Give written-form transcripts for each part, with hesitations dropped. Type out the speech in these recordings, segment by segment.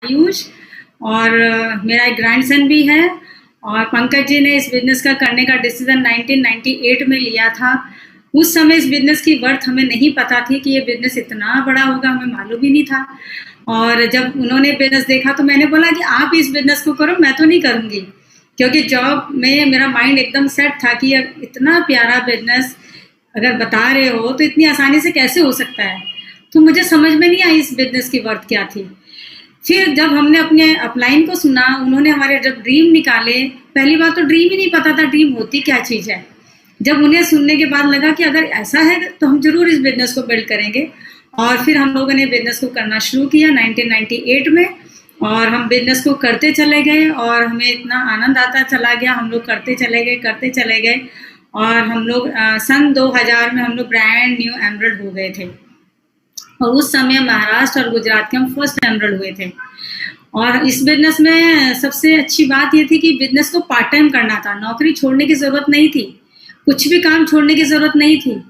आयुष और मेरा एक ग्रैंडसन भी है। और पंकज जी ने इस बिजनेस का करने का डिसीजन 1998 में लिया था। उस समय इस बिजनेस की वर्थ हमें नहीं पता थी कि ये बिजनेस इतना बड़ा होगा, हमें मालूम ही नहीं था। और जब उन्होंने बिजनेस देखा तो मैंने बोला कि आप इस बिजनेस को करो, मैं तो नहीं करूँगी, क्योंकि जॉब में मेरा माइंड एकदम सेट था कि इतना प्यारा बिजनेस अगर बता रहे हो तो इतनी आसानी से कैसे हो सकता है। तो मुझे समझ में नहीं आई इस बिजनेस की वर्थ क्या थी। फिर जब हमने अपने अपलाइन को सुना, उन्होंने हमारे जब ड्रीम निकाले, पहली बार तो ड्रीम ही नहीं पता था ड्रीम होती क्या चीज़ है। जब उन्हें सुनने के बाद लगा कि अगर ऐसा है तो हम जरूर इस बिजनेस को बिल्ड करेंगे। और फिर हम लोगों ने बिजनेस को करना शुरू किया 1998 में, और हम बिजनेस को करते चले गए और हमें इतना आनंद आता चला गया। हम लोग करते चले गए और हम लोग सन 2000 में हम लोग ब्रांड न्यू एमरल्ड हो गए थे। और उस समय महाराष्ट्र और गुजरात के हम फर्स्ट एमरल्ड हुए थे। और इस बिजनेस में सबसे अच्छी बात ये थी कि बिजनेस को पार्ट टाइम करना था, नौकरी छोड़ने की ज़रूरत नहीं थी, कुछ भी काम छोड़ने की ज़रूरत नहीं थी।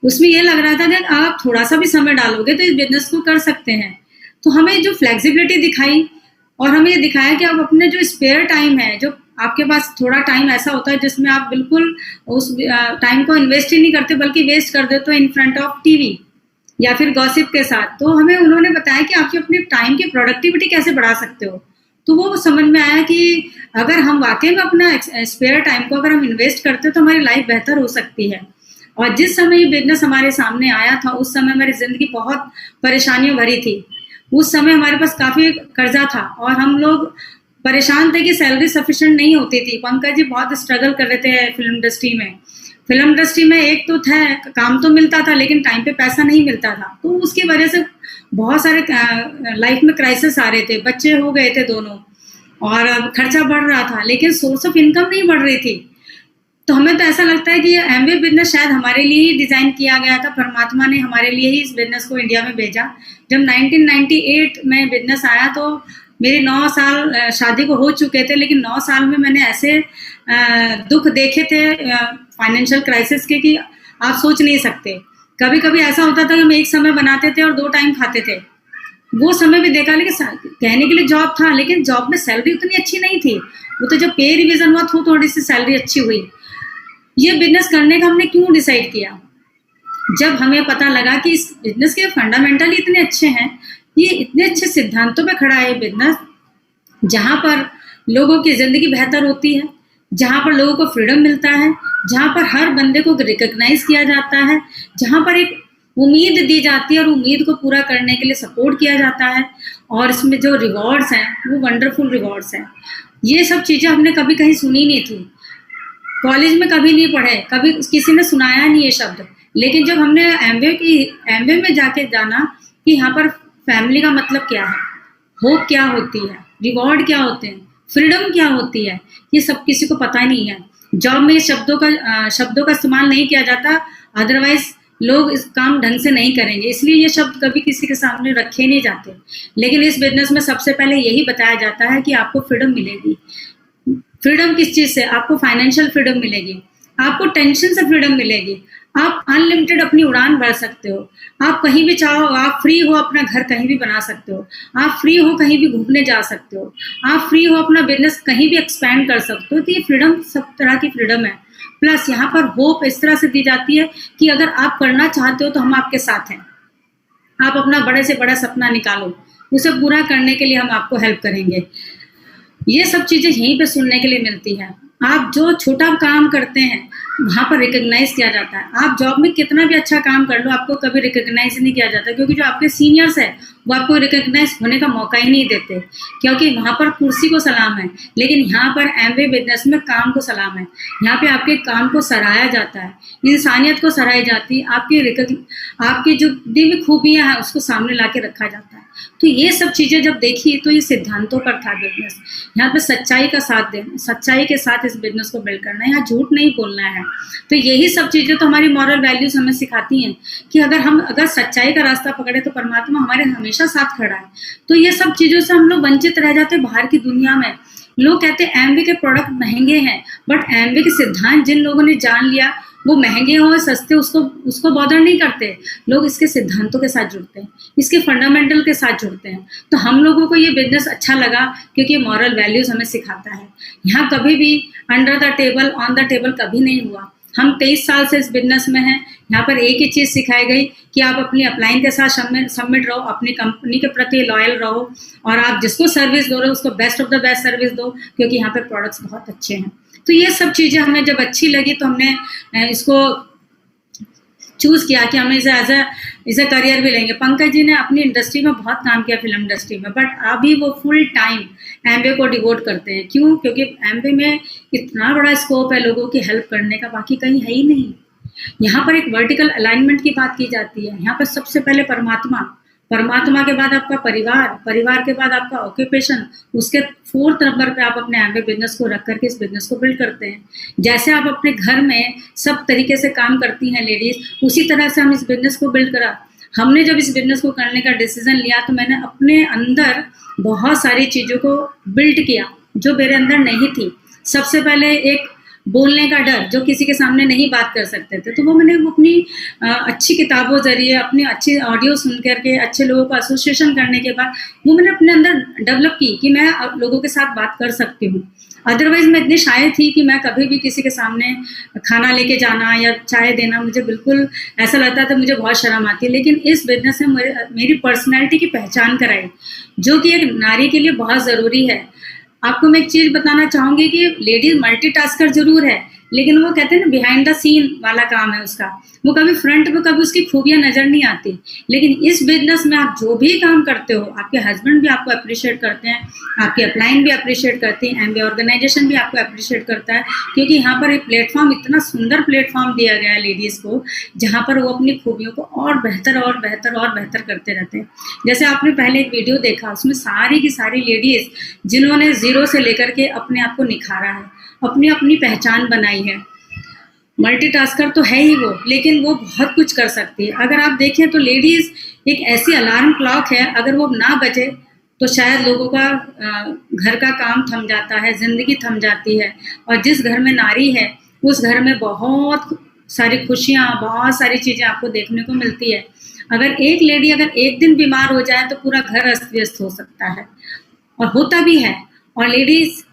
उसमें ये लग रहा था कि आप थोड़ा सा भी समय डालोगे तो इस बिजनेस को कर सकते हैं। तो हमें जो फ्लेक्सिबिलिटी दिखाई और हमें ये दिखाया कि आप अपने जो स्पेयर टाइम है, जो आपके पास थोड़ा टाइम ऐसा होता है जिसमें आप बिल्कुल उस टाइम को इन्वेस्ट ही नहीं करते बल्कि वेस्ट कर देते हो इन फ्रंट ऑफ टीवी या फिर गॉसिप के साथ। तो हमें उन्होंने बताया कि आप अपने टाइम की प्रोडक्टिविटी कैसे बढ़ा सकते हो। तो वो समझ में आया कि अगर हम वाकई में अपना स्पेयर टाइम को अगर हम इन्वेस्ट करते हो तो हमारी लाइफ बेहतर हो सकती है। और जिस समय ये बिजनेस हमारे सामने आया था उस समय मेरी ज़िंदगी बहुत परेशानियों भरी थी। उस समय हमारे पास काफ़ी कर्जा था और हम लोग परेशान थे कि सैलरी सफिशिएंट नहीं होती थी। पंकज जी बहुत स्ट्रगल कर रहे थे फिल्म इंडस्ट्री में। फिल्म इंडस्ट्री में एक तो था काम तो मिलता था लेकिन टाइम पे पैसा नहीं मिलता था। तो उसकी वजह से बहुत सारे लाइफ में क्राइसिस आ रहे थे, बच्चे हो गए थे दोनों और खर्चा बढ़ रहा था लेकिन सोर्स ऑफ इनकम नहीं बढ़ रही थी। तो हमें तो ऐसा लगता है कि ये एमवे बिजनेस शायद हमारे लिए ही डिज़ाइन किया गया था, परमात्मा ने हमारे लिए ही इस बिजनेस को इंडिया में भेजा। जब 1998 में बिजनेस आया तो मेरे 9 साल शादी को हो चुके थे, लेकिन 9 साल में मैंने ऐसे दुख देखे थे फाइनेंशियल क्राइसिस के कि आप सोच नहीं सकते। कभी कभी ऐसा होता था कि हम एक समय बनाते थे और 2 टाइम खाते थे, वो समय भी देखा। लेकिन कहने के लिए जॉब था लेकिन जॉब में सैलरी उतनी अच्छी नहीं थी। वो तो जब पे रिविजन हुआ तो थोड़ी सी सैलरी अच्छी हुई। ये बिजनेस करने का हमने क्यों डिसाइड किया, जब हमें पता लगा कि इस बिजनेस के फंडामेंटल इतने अच्छे हैं, ये इतने अच्छे सिद्धांतों पे खड़ा है बिजनेस, जहाँ पर लोगों की ज़िंदगी बेहतर होती है, जहाँ पर लोगों को फ्रीडम मिलता है, जहाँ पर हर बंदे को रिकॉग्नाइज किया जाता है, जहाँ पर एक उम्मीद दी जाती है और उम्मीद को पूरा करने के लिए सपोर्ट किया जाता है, और इसमें जो रिवॉर्ड्स हैं वो वंडरफुल रिवॉर्ड्स हैं। ये सब चीज़ें हमने कभी कहीं सुनी नहीं थी, कॉलेज में कभी नहीं पढ़े, कभी किसी ने सुनाया नहीं ये शब्द। लेकिन जब हमने एमवे में जाके जाना कि यहाँ पर फैमिली का मतलब क्या है, होप क्या होती है, रिवॉर्ड क्या होते हैं, फ्रीडम क्या होती है, ये सब किसी को पता नहीं है। जॉब में शब्दों का इस्तेमाल नहीं किया जाता, अदरवाइज लोग इस काम ढंग से नहीं करेंगे, इसलिए ये शब्द कभी किसी के सामने रखे नहीं जाते। लेकिन इस बिजनेस में सबसे पहले यही बताया जाता है कि आपको फ्रीडम मिलेगी। फ्रीडम किस चीज़ से? आपको फाइनेंशियल फ्रीडम मिलेगी, आपको टेंशन से फ्रीडम मिलेगी, आप अनलिमिटेड अपनी उड़ान भर सकते हो, आप कहीं भी चाहो, आप फ्री हो अपना घर कहीं भी बना सकते हो, आप फ्री हो कहीं भी घूमने जा सकते हो, आप फ्री हो अपना बिजनेस कहीं भी एक्सपैंड कर सकते हो। तो ये फ्रीडम सब तरह की फ्रीडम है। प्लस यहाँ पर होप इस तरह से दी जाती है कि अगर आप करना चाहते हो तो हम आपके साथ हैं, आप अपना बड़े से बड़ा सपना निकालो, उसे पूरा करने के लिए हम आपको हेल्प करेंगे। ये सब चीज़ें यहीं पे सुनने के लिए मिलती है। आप जो छोटा काम करते हैं वहाँ पर रिकॉग्नाइज किया जाता है। आप जॉब में कितना भी अच्छा काम कर लो, आपको कभी रिकॉग्नाइज नहीं किया जाता, क्योंकि जो आपके सीनियर्स हैं वो आपको रिकॉग्नाइज होने का मौका ही नहीं देते, क्योंकि वहाँ पर कुर्सी को सलाम है। लेकिन यहाँ पर एमवे बिजनेस में काम को सलाम है। यहाँ पे आपके काम को सराहा जाता है, इंसानियत को सराही जाती है, आपकी जो दिव्य खूबियाँ हैं उसको सामने ला के रखा जाता है। तो ये सब चीज़ें जब देखी तो ये सिद्धांतों पर था बिजनेस। यहाँ पे सच्चाई का साथ देना, सच्चाई के साथ इस बिजनेस को बिल्ड करना है, यहाँ झूठ नहीं बोलना है। तो यही सब चीज़ें तो हमारी मॉरल वैल्यूज हमें सिखाती हैं कि अगर सच्चाई का रास्ता पकड़े तो परमात्मा हमारे हमेशा साथ खड़ा है। तो ये सब चीज़ों से हम लोग वंचित रह जाते हैं बाहर की दुनिया में। लोग कहते हैं एमवे के प्रोडक्ट महंगे हैं, बट एमवे के सिद्धांत जिन लोगों ने जान लिया वो महंगे हो सस्ते उसको बॉदर नहीं करते, लोग इसके सिद्धांतों के साथ जुड़ते हैं, इसके फंडामेंटल के साथ जुड़ते हैं। तो हम लोगों को ये बिजनेस अच्छा लगा क्योंकि ये मॉरल वैल्यूज हमें सिखाता है। यहाँ कभी भी under the table on the table कभी नहीं हुआ। हम 23 साल से इस बिजनेस में हैं। यहाँ पर एक ही चीज़ सिखाई गई कि आप अपनी अपलाइन के साथ सबमिट रहो, अपनी कंपनी के प्रति लॉयल रहो, और आप जिसको सर्विस दो रहे हो उसको best of the best service दो, क्योंकि यहाँ पे प्रोडक्ट्स बहुत अच्छे हैं। तो ये सब चीज़ें हमें जब अच्छी लगी तो हमने इसको चूज़ किया कि हम इसे करियर भी लेंगे। पंकज जी ने अपनी इंडस्ट्री में बहुत काम किया, फिल्म इंडस्ट्री में, बट अभी वो फुल टाइम एमबीए को डिवोट करते हैं। क्यों? क्योंकि एमबीए में इतना बड़ा स्कोप है लोगों की हेल्प करने का, बाकी कहीं है ही नहीं। यहाँ पर एक वर्टिकल अलाइनमेंट की बात की जाती है। यहाँ पर सबसे पहले परमात्मा के बाद आपका परिवार के बाद आपका ऑक्यूपेशन, उसके 4th नंबर पे आप अपने एमबीए बिजनेस को रख करके इस बिजनेस को बिल्ड करते हैं। जैसे आप अपने घर में सब तरीके से काम करती हैं लेडीज, उसी तरह से हम इस बिजनेस को बिल्ड करा। हमने जब इस बिजनेस को करने का डिसीजन लिया तो मैंने अपने अंदर बहुत सारी चीज़ों को बिल्ड किया जो मेरे अंदर नहीं थी। सबसे पहले एक बोलने का डर, जो किसी के सामने नहीं बात कर सकते थे, तो वो मैंने अपनी अच्छी किताबों जरिए, अपनी अच्छी ऑडियो सुन करके, अच्छे लोगों को एसोसिएशन करने के बाद वो मैंने अपने अंदर डेवलप की कि मैं लोगों के साथ बात कर सकती हूँ। अदरवाइज मैं इतनी शाय थी कि मैं कभी भी किसी के सामने खाना लेके जाना या चाय देना, मुझे बिल्कुल ऐसा लगता था, मुझे बहुत शर्म आती है। लेकिन इस बिजनेस ने मेरी पर्सनैलिटी की पहचान कराई, जो कि एक नारी के लिए बहुत ज़रूरी है। आपको मैं एक चीज़ बताना चाहूँगी कि लेडीज मल्टीटास्कर जरूर है, लेकिन वो कहते हैं ना बिहाइंड द सीन वाला काम है उसका, वो कभी फ्रंट पे कभी उसकी खूबियाँ नज़र नहीं आती। लेकिन इस बिजनेस में आप जो भी काम करते हो, आपके हस्बैंड भी आपको अप्रिशिएट करते हैं, आपकी अपलाइन भी अप्रिशिएट करती है, एमबीए ऑर्गेनाइजेशन भी आपको अप्रिशिएट करता है, क्योंकि यहाँ पर एक प्लेटफॉर्म, इतना सुंदर प्लेटफॉर्म दिया गया है लेडीज़ को, जहाँ पर वो अपनी खूबियों को और बेहतर और बेहतर और बेहतर करते रहते हैं। जैसे आपने पहले एक वीडियो देखा, उसमें सारी की सारी लेडीज़ जिन्होंने ज़ीरो से लेकर के अपने आप को निखारा है, अपनी अपनी पहचान बनाई है। मल्टीटास्कर तो है ही वो, लेकिन वो बहुत कुछ कर सकती है। अगर आप देखें तो लेडीज़ एक ऐसी अलार्म क्लॉक है, अगर वो ना बजे तो शायद लोगों का घर का काम थम जाता है, ज़िंदगी थम जाती है। और जिस घर में नारी है उस घर में बहुत सारी खुशियाँ, बहुत सारी चीज़ें आपको देखने को मिलती है। अगर एक लेडी अगर एक दिन बीमार हो जाए तो पूरा घर अस्त व्यस्त हो सकता है, और होता भी है। और लेडीज़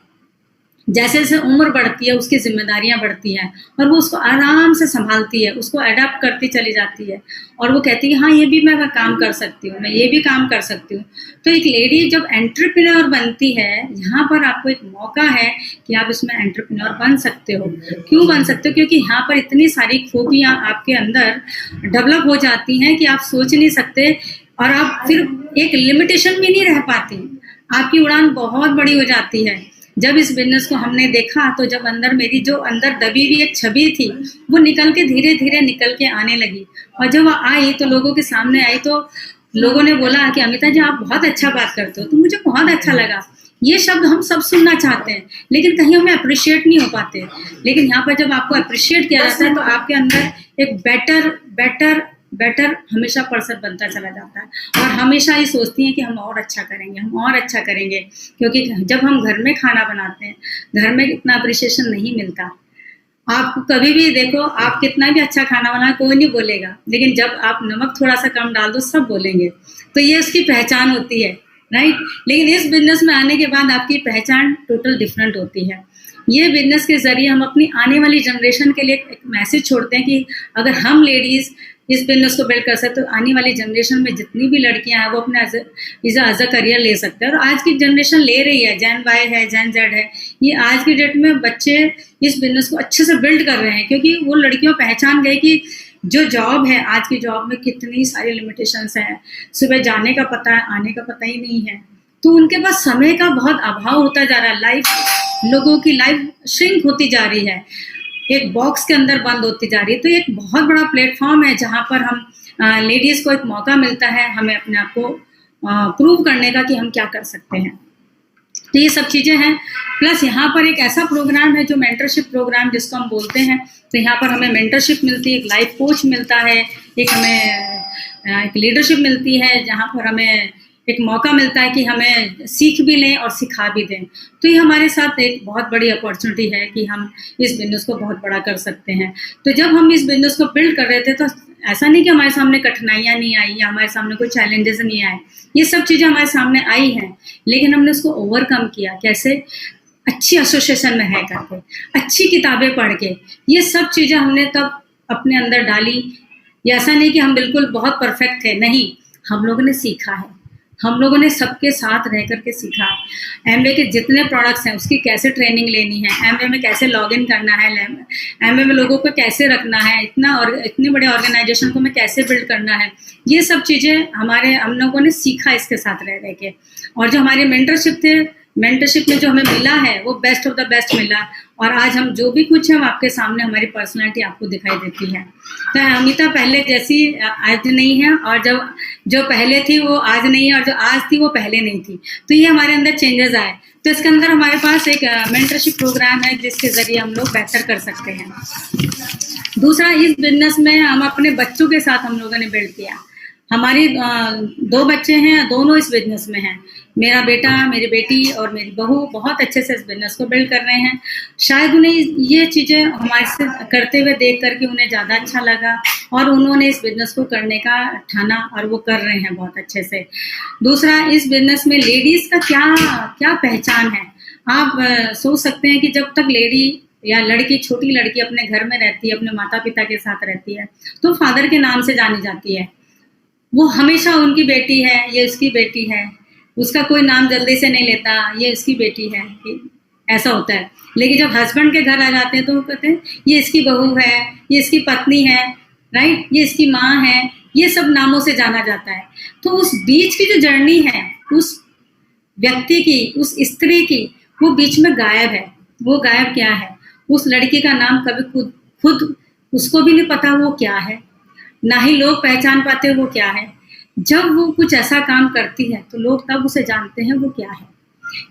जैसे जैसे उम्र बढ़ती है उसकी जिम्मेदारियां बढ़ती हैं, और वो उसको आराम से संभालती है, उसको अडाप्ट करती चली जाती है, और वो कहती है हाँ ये भी मैं काम कर सकती हूँ, मैं ये भी काम कर सकती हूँ। तो एक लेडी जब एंटरप्रेन्योर बनती है, यहाँ पर आपको एक मौका है कि आप इसमें एंटरप्रेन्योर बन सकते हो। क्यों बन सकते हो? क्योंकि यहाँ पर इतनी सारी खूबियाँ आपके अंदर डेवलप हो जाती हैं कि आप सोच नहीं सकते, और आप फिर एक लिमिटेशन भी नहीं रह पाती, आपकी उड़ान बहुत बड़ी हो जाती है। जब इस बिजनेस को हमने देखा तो जब अंदर मेरी जो अंदर दबी हुई एक छवि थी वो निकल के धीरे धीरे निकल के आने लगी, और जब आई तो लोगों के सामने आई तो लोगों ने बोला कि अमिता जी आप बहुत अच्छा बात करते हो। तो मुझे बहुत अच्छा लगा। ये शब्द हम सब सुनना चाहते हैं, लेकिन कहीं हमें अप्रिशिएट नहीं हो पाते। लेकिन यहाँ पर जब आपको अप्रिशिएट किया जाता है तो आपके अंदर एक बेटर हमेशा पर्सन बनता चला जाता है, और हमेशा ये सोचती हैं कि हम और अच्छा करेंगे, हम और अच्छा करेंगे। क्योंकि जब हम घर में खाना बनाते हैं, घर में इतना अप्रिशिएशन नहीं मिलता। आप कभी भी देखो, आप कितना भी अच्छा खाना बनाए कोई नहीं बोलेगा, लेकिन जब आप नमक थोड़ा सा कम डाल दो सब बोलेंगे। तो ये उसकी पहचान होती है, राइट। लेकिन इस बिजनेस में आने के बाद आपकी पहचान टोटल डिफरेंट होती है। ये बिजनेस के जरिए हम अपनी आने वाली जनरेशन के लिए एक मैसेज छोड़ते हैं कि अगर हम लेडीज़ इस बिजनेस को बिल्ड कर सकते तो आने वाली जनरेशन में जितनी भी लड़कियां हैं वो अपने एज अ करियर ले सकते हैं। और आज की जनरेशन ले रही है, जेन वाई है, जेन जेड है, ये आज की डेट में बच्चे इस बिजनेस को अच्छे से बिल्ड कर रहे हैं, क्योंकि वो लड़कियों पहचान गए कि जो जॉब है, आज की जॉब में कितनी सारी लिमिटेशंस हैं, सुबह जाने का पता है, आने का पता ही नहीं है, तो उनके पास समय का बहुत अभाव होता जा रहा है। लाइफ, लोगों की लाइफ श्रिंक होती जा रही है, एक बॉक्स के अंदर बंद होती जा रही है। तो एक बहुत बड़ा प्लेटफॉर्म है जहाँ पर हम लेडीज़ को एक मौका मिलता है हमें अपने आप को प्रूव करने का कि हम क्या कर सकते हैं। तो ये सब चीज़ें हैं। प्लस यहाँ पर एक ऐसा प्रोग्राम है जो मेंटरशिप प्रोग्राम जिसको हम बोलते हैं। तो यहाँ पर हमें मेंटरशिप मिलती है, एक लाइफ कोच मिलता है, एक हमें एक लीडरशिप मिलती है, जहाँ पर हमें एक मौका मिलता है कि हमें सीख भी लें और सिखा भी दें। तो ये हमारे साथ एक बहुत बड़ी अपॉर्चुनिटी है कि हम इस बिज़नेस को बहुत बड़ा कर सकते हैं। तो जब हम इस बिज़नेस को बिल्ड कर रहे थे तो ऐसा नहीं कि हमारे सामने कठिनाइयाँ नहीं आई या हमारे सामने कोई चैलेंजेस नहीं आए। ये सब चीज़ें हमारे सामने आई हैं, लेकिन हमने उसको ओवरकम किया। कैसे? अच्छी एसोसिएशन में है करके, अच्छी किताबें पढ़ के, ये सब चीज़ें हमने तब अपने अंदर डाली। ये ऐसा नहीं कि हम बिल्कुल बहुत परफेक्ट थे, नहीं, हम लोगों ने सीखा है, हम लोगों ने सबके साथ रह करके सीखा है। एमवे के जितने प्रोडक्ट्स हैं उसकी कैसे ट्रेनिंग लेनी है, एमवे में कैसे लॉगिन करना है, एमवे में लोगों को कैसे रखना है, इतने बड़े ऑर्गेनाइजेशन को मैं कैसे बिल्ड करना है, ये सब चीज़ें हम लोगों ने सीखा इसके साथ रह के। और जो हमारे मेंटरशिप थे, मेंटरशिप में जो हमें मिला है वो बेस्ट ऑफ द बेस्ट मिला, और आज हम जो भी कुछ है आपके सामने हमारी पर्सनालिटी आपको दिखाई देती है। तो अमिता पहले जैसी आज नहीं है, और जो पहले थी वो आज नहीं है, और जो आज थी वो पहले नहीं थी। तो ये हमारे अंदर चेंजेस आए। तो इसके अंदर हमारे पास एक मेंटरशिप प्रोग्राम है जिसके ज़रिए हम लोग बेहतर कर सकते हैं। दूसरा, इस बिजनेस में हम अपने बच्चों के साथ हम लोगों ने बिल्ड किया। हमारी 2 बच्चे हैं, दोनों इस बिजनेस में हैं। मेरा बेटा, मेरी बेटी और मेरी बहू बहुत अच्छे से इस बिजनेस को बिल्ड कर रहे हैं। शायद उन्हें ये चीज़ें हमारे से करते हुए देख करके उन्हें ज़्यादा अच्छा लगा और उन्होंने इस बिजनेस को करने का ठाना, और वो कर रहे हैं बहुत अच्छे से। दूसरा, इस बिजनेस में लेडीज़ का क्या पहचान है। आप सोच सकते हैं कि जब तक लेडी या लड़की, छोटी लड़की अपने घर में रहती है, अपने माता पिता के साथ रहती है, तो फादर के नाम से जानी जाती है। वो हमेशा उनकी बेटी है, ये उसकी बेटी है, उसका कोई नाम जल्दी से नहीं लेता, ये उसकी बेटी है, ऐसा होता है। लेकिन जब हस्बैंड के घर आ जाते हैं तो वो कहते हैं ये इसकी बहू है, ये इसकी पत्नी है, राइट, ये इसकी माँ है, ये सब नामों से जाना जाता है। तो उस बीच की जो जर्नी है उस व्यक्ति की, उस स्त्री की, वो बीच में गायब है। वो गायब क्या है? उस लड़की का नाम कभी खुद उसको भी नहीं पता वो क्या है, ना ही लोग पहचान पाते वो क्या है। जब वो कुछ ऐसा काम करती है तो लोग तब उसे जानते हैं वो क्या है।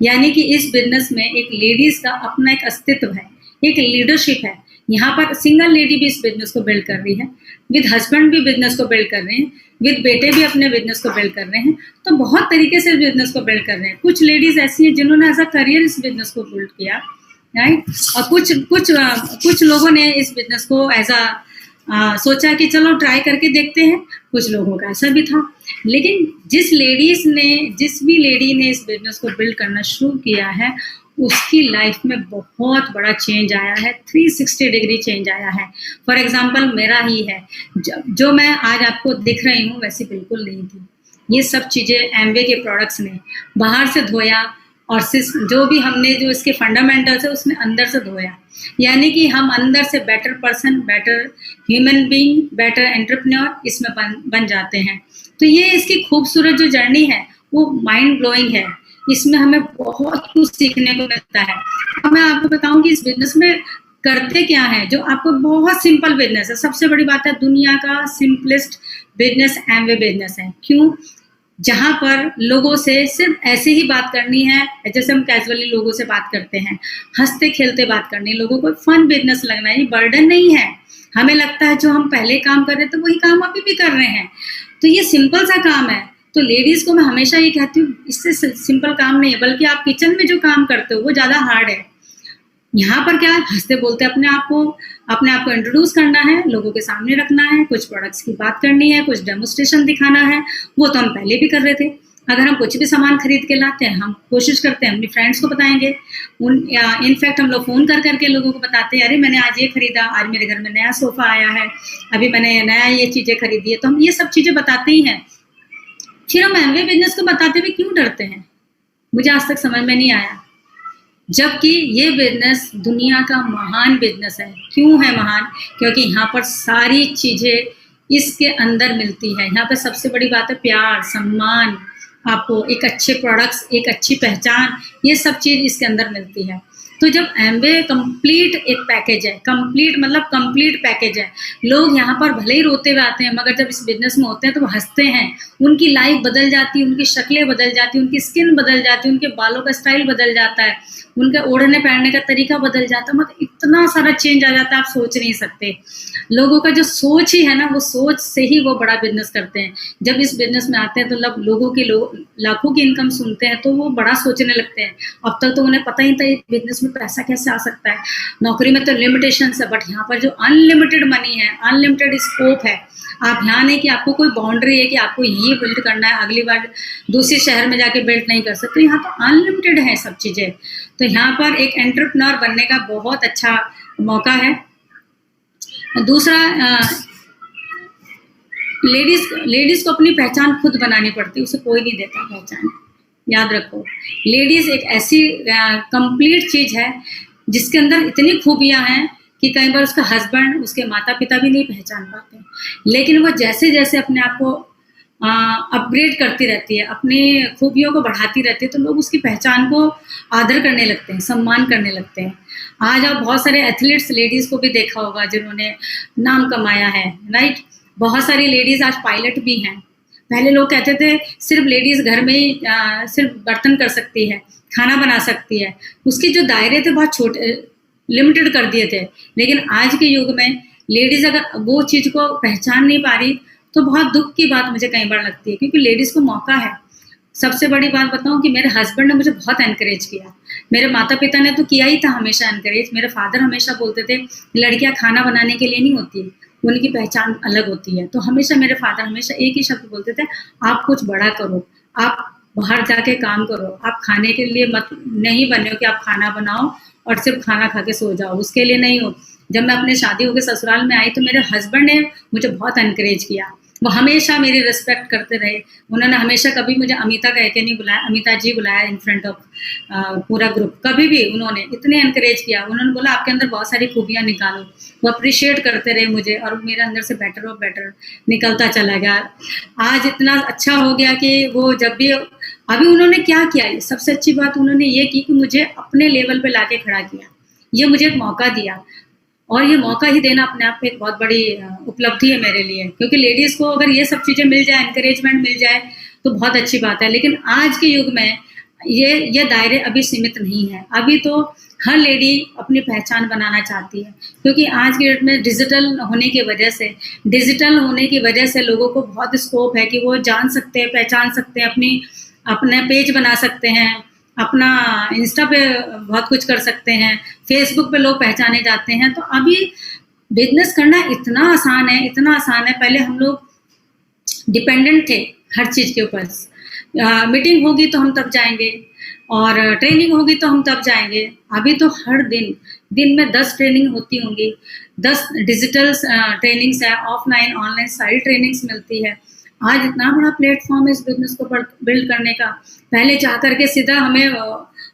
यानी कि इस बिजनेस में एक लेडीज का अपना एक अस्तित्व है, एक लीडरशिप है। यहाँ पर सिंगल लेडी भी इस बिजनेस को बिल्ड कर रही है, विद हस्बैंड भी बिजनेस को बिल्ड कर रहे हैं, विद बेटे भी अपने बिजनेस को बिल्ड कर रहे हैं। तो बहुत तरीके से बिजनेस को बिल्ड कर रहे हैं। कुछ लेडीज ऐसी हैं जिन्होंने एज अ करियर इस बिजनेस को बिल्ड किया, राइट, और कुछ लोगों ने इस बिजनेस को एज अ सोचा कि चलो ट्राई करके देखते हैं। कुछ लोगों का ऐसा भी था। लेकिन जिस भी लेडी ने इस बिजनेस को बिल्ड करना शुरू किया है, उसकी लाइफ में बहुत बड़ा चेंज आया है, 360 डिग्री चेंज आया है। फॉर एग्जांपल मेरा ही है, जो मैं आज आपको दिख रही हूँ वैसी बिल्कुल नहीं थी। ये सब चीज़ें एमवे के प्रोडक्ट्स ने बाहर से धोया, और जो भी हमने जो इसके फंडामेंटल्स है उसने अंदर से धोया। यानी कि हम अंदर से better person, better human being, better entrepreneur इसमें बन जाते हैं। तो ये इसकी खूबसूरत जो जर्नी है वो माइंड ब्लोइंग है। इसमें हमें बहुत कुछ सीखने को मिलता है। अब मैं आपको बताऊं कि इस बिजनेस में करते क्या है, जो आपको बहुत सिंपल बिजनेस है। सबसे बड़ी बात है, दुनिया का सिंपलेस्ट बिजनेस एमवे बिजनेस है। क्यों? जहाँ पर लोगों से सिर्फ ऐसे ही बात करनी है जैसे हम कैजुअली लोगों से बात करते हैं, हंसते खेलते बात करनी है, लोगों को फन बिजनेस लगना है, ये बर्डन नहीं है। हमें लगता है जो हम पहले काम कर रहे थे वही काम अभी भी कर रहे हैं, तो ये सिंपल सा काम है। तो लेडीज को मैं हमेशा ये कहती हूँ, इससे सिंपल काम नहीं है, बल्कि आप किचन में जो काम करते हो वो ज़्यादा हार्ड है। यहाँ पर क्या है, हंसते बोलते अपने आप को इंट्रोड्यूस करना है, लोगों के सामने रखना है, कुछ प्रोडक्ट्स की बात करनी है, कुछ डेमोस्ट्रेशन दिखाना है। वो तो हम पहले भी कर रहे थे। अगर हम कुछ भी सामान खरीद के लाते हैं, हम कोशिश करते हैं अपनी फ्रेंड्स को बताएंगे। इनफैक्ट हम लोग फ़ोन करके लोगों को बताते हैं, अरे मैंने आज ये खरीदा, आज मेरे घर में नया सोफ़ा आया है, अभी मैंने नया ये चीज़ें खरीदी है। तो हम ये सब चीज़ें बताते ही हैं। फिर हम एमवे बिजनेस को बताते हुए क्यों डरते हैं, मुझे आज तक समझ में नहीं आया। जबकि ये बिजनेस दुनिया का महान बिजनेस है। क्यों है महान? क्योंकि यहाँ पर सारी चीज़ें इसके अंदर मिलती है। यहाँ पर सबसे बड़ी बात है प्यार, सम्मान, आपको एक अच्छे प्रोडक्ट्स, एक अच्छी पहचान, ये सब चीज़ इसके अंदर मिलती है। तो जब एमवे कंप्लीट एक पैकेज है, कंप्लीट मतलब कंप्लीट पैकेज है। लोग यहाँ पर भले ही रोते हुए आते हैं, मगर जब इस बिजनेस में होते हैं तो वो हंसते हैं, उनकी लाइफ बदल जाती है, उनकी शक्लें बदल जाती है, उनकी स्किन बदल जाती है, उनके बालों का स्टाइल बदल जाता है, उनके ओढ़ने पहनने का तरीका बदल जाता है, मतलब इतना सारा चेंज आ जाता है, आप सोच नहीं सकते। लोगों का जो सोच ही है ना, वो सोच से ही वो बड़ा बिजनेस करते हैं। जब इस बिजनेस में आते हैं तो लोगों की लाखों की इनकम सुनते हैं तो वो बड़ा सोचने लगते हैं। अब तक तो उन्हें पता ही था बिजनेस में पैसा कैसे आ सकता है, नौकरी में तो लिमिटेशंस है, बट यहाँ पर जो अनलिमिटेड मनी है, अनलिमिटेड स्कोप है। आप यहाँ नहीं कि आपको कोई बाउंड्री है कि आपको यही बिल्ड करना है, अगली बार दूसरे शहर में जाके बिल्ड नहीं कर सकते। यहाँ तो अनलिमिटेड है सब चीज़ें। तो यहाँ पर एक एंटरप्रेन्योर बनने का बहुत अच्छा मौका है। दूसरा, लेडीज को अपनी पहचान खुद बनानी पड़ती है, उसे कोई नहीं देता पहचान, याद रखो। लेडीज एक ऐसी कंप्लीट चीज है जिसके अंदर इतनी खूबियां हैं कि कई बार उसका हस्बैंड, उसके माता पिता भी नहीं पहचान पाते, लेकिन वो जैसे जैसे अपने आप को अपग्रेड करती रहती है, अपनी खूबियों को बढ़ाती रहती है, तो लोग उसकी पहचान को आदर करने लगते हैं, सम्मान करने लगते हैं। आज आप बहुत सारे एथलीट्स लेडीज को भी देखा होगा जिन्होंने नाम कमाया है, राइट। बहुत सारी लेडीज आज पायलट भी हैं। पहले लोग कहते थे सिर्फ लेडीज घर में ही सिर्फ बर्तन कर सकती है, खाना बना सकती है, उसके जो दायरे थे बहुत छोटे, लिमिटेड कर दिए थे। लेकिन आज के युग में लेडीज अगर वो चीज को पहचान नहीं पा रही तो बहुत दुख की बात मुझे कई बार लगती है, क्योंकि लेडीज को मौका है। सबसे बड़ी बात बताऊं कि मेरे हस्बैंड ने मुझे बहुत एनकरेज किया, मेरे माता पिता ने तो किया ही था हमेशा एनकरेज। मेरे फादर हमेशा बोलते थे लड़कियां खाना बनाने के लिए नहीं होती, उनकी पहचान अलग होती है। तो हमेशा मेरे फादर हमेशा एक ही शब्द बोलते थे, आप कुछ बड़ा करो, आप बाहर जाके काम करो, आप खाने के लिए मत नहीं बने हो कि आप खाना बनाओ और सिर्फ खाना खा के सो जाओ, उसके लिए नहीं हो। जब मैं अपने शादी होकर ससुराल में आई तो मेरे हस्बैंड ने मुझे बहुत एनकरेज किया, वो हमेशा मेरी रिस्पेक्ट करते रहे। उन्होंने हमेशा कभी मुझे अमिता कह के नहीं बुलाया, अमिता जी बुलाया इन फ्रंट ऑफ पूरा ग्रुप, कभी भी उन्होंने इतने एनकरेज किया। उन्होंने बोला आपके अंदर बहुत सारी खूबियां निकालो, वो अप्रिशिएट करते रहे मुझे और मेरे अंदर से बेटर और बेटर निकलता चला गया। आज इतना अच्छा हो गया कि वो जब भी, अभी उन्होंने क्या किया, सबसे अच्छी बात उन्होंने ये की कि मुझे अपने लेवल पे लाके खड़ा किया, ये मुझे एक मौका दिया। और ये मौका ही देना अपने आप में एक बहुत बड़ी उपलब्धि है मेरे लिए, क्योंकि लेडीज़ को अगर ये सब चीज़ें मिल जाए, एनकरेजमेंट मिल जाए तो बहुत अच्छी बात है। लेकिन आज के युग में ये दायरे अभी सीमित नहीं है। अभी तो हर लेडी अपनी पहचान बनाना चाहती है, क्योंकि आज के डेट में डिजिटल होने की वजह से लोगों को बहुत स्कोप है कि वो जान सकते हैं, पहचान सकते हैं, अपने पेज बना सकते हैं, अपना इंस्टा पे बहुत कुछ कर सकते हैं, फेसबुक पे लोग पहचाने जाते हैं। तो अभी बिजनेस करना इतना आसान है, इतना आसान है। पहले हम लोग डिपेंडेंट थे हर चीज़ के ऊपर, मीटिंग होगी तो हम तब जाएंगे और ट्रेनिंग होगी तो हम तब जाएंगे। अभी तो हर दिन में 10 ट्रेनिंग होती होंगी, 10 डिजिटल ट्रेनिंग्स है, ऑफलाइन ऑनलाइन सारी ट्रेनिंग्स मिलती है। आज इतना बड़ा प्लेटफॉर्म है इस बिजनेस को बिल्ड करने का। पहले जा करके सीधा हमें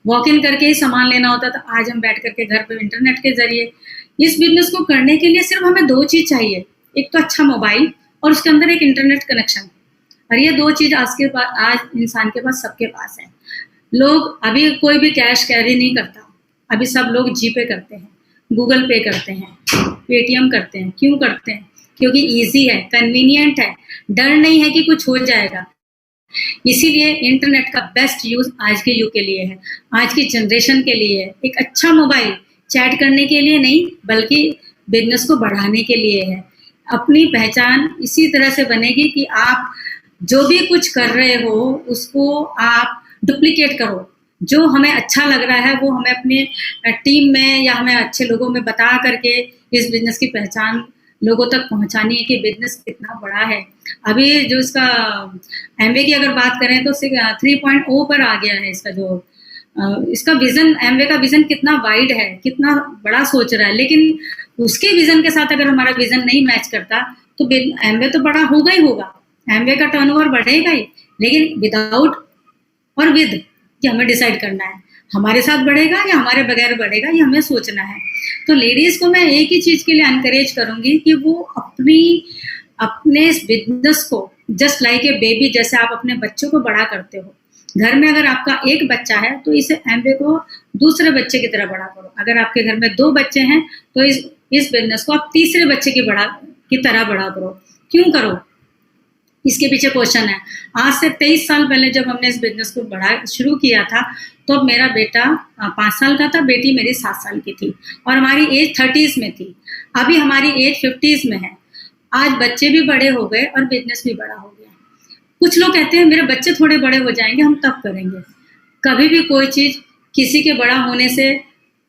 वॉक इन करके ही सामान लेना होता था, आज हम बैठ करके घर पर इंटरनेट के जरिए इस बिजनेस को करने के लिए सिर्फ हमें 2 चीज़ चाहिए, एक तो अच्छा मोबाइल और उसके अंदर एक इंटरनेट कनेक्शन। और ये 2 चीज़ आज इंसान के पास, सबके पास है। लोग अभी कोई भी कैश कैरी नहीं करता, अभी सब लोग जीपे करते हैं, गूगल पे करते हैं, पेटीएम करते हैं। क्यों करते हैं? क्योंकि ईजी है, कन्वीनियंट है, डर नहीं है कि कुछ हो जाएगा। इसीलिए इंटरनेट का बेस्ट यूज आज के युग के लिए है, आज की जनरेशन के लिए है। एक अच्छा मोबाइल चैट करने के लिए नहीं, बल्कि बिजनेस को बढ़ाने के लिए है। अपनी पहचान इसी तरह से बनेगी कि आप जो भी कुछ कर रहे हो उसको आप डुप्लीकेट करो। जो हमें अच्छा लग रहा है वो हमें अपने टीम में या हमें अच्छे लोगों में बता करके इस बिजनेस की पहचान लोगों तक पहुंचानी है कि बिजनेस कितना बड़ा है। अभी जो इसका एमवे की अगर बात करें तो 3.0 पर आ गया है। इसका विजन, एमवे का विजन कितना वाइड है, कितना बड़ा सोच रहा है, लेकिन उसके विजन के साथ अगर हमारा विजन नहीं मैच करता तो एमवे तो बड़ा होगा ही होगा, एमवे का टर्नओवर बढ़ेगा ही, लेकिन विदाउट और विद ये हमें डिसाइड करना है, हमारे साथ बढ़ेगा या हमारे बगैर बढ़ेगा, ये हमें सोचना है। तो लेडीज को मैं एक ही चीज के लिए एनकरेज करूंगी कि वो अपने बिजनेस को जस्ट लाइक ए बेबी, जैसे आप अपने बच्चों को बड़ा करते हो, घर में अगर आपका एक बच्चा है तो इस एमवे को दूसरे बच्चे की तरह बड़ा करो। अगर आपके घर में 2 बच्चे हैं तो इस बिजनेस को आप तीसरे बच्चे की तरह बड़ा करो। क्यों करो? इसके पीछे क्वेश्चन है। आज से 23 साल पहले जब हमने इस बिजनेस को शुरू किया था तो मेरा बेटा 5 साल का था, बेटी मेरी 7 साल की थी और हमारी एज 30s में थी। अभी हमारी एज 50s में है। आज बच्चे भी बड़े हो गए और बिजनेस भी बड़ा हो गया। कुछ लोग कहते हैं मेरे बच्चे थोड़े बड़े हो जाएंगे, हम तब करेंगे। कभी भी कोई चीज़ किसी के बड़ा होने से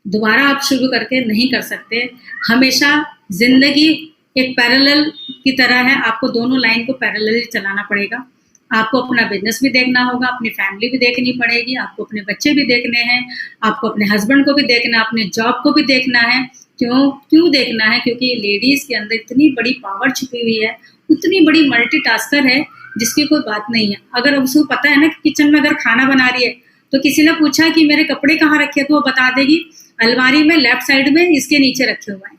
दोबारा आप शुरू करके नहीं कर सकते। हमेशा जिंदगी एक पैरेलल की तरह है, आपको दोनों लाइन को पैरेलली चलाना पड़ेगा। आपको अपना बिजनेस भी देखना होगा, अपनी फैमिली भी देखनी पड़ेगी, आपको अपने बच्चे भी देखने हैं, आपको अपने हस्बैंड को भी देखना है, अपने जॉब को भी देखना है। क्यों देखना है? क्योंकि लेडीज के अंदर इतनी बड़ी पावर छुपी हुई है, उतनी बड़ी मल्टीटास्कर है जिसकी कोई बात नहीं है। अगर उसको पता है ना कि किचन में अगर खाना बना रही है तो किसी ने पूछा कि मेरे कपड़े कहाँ रखे, तो वो बता देगी अलमारी में लेफ्ट साइड में इसके नीचे रखे हुए हैं।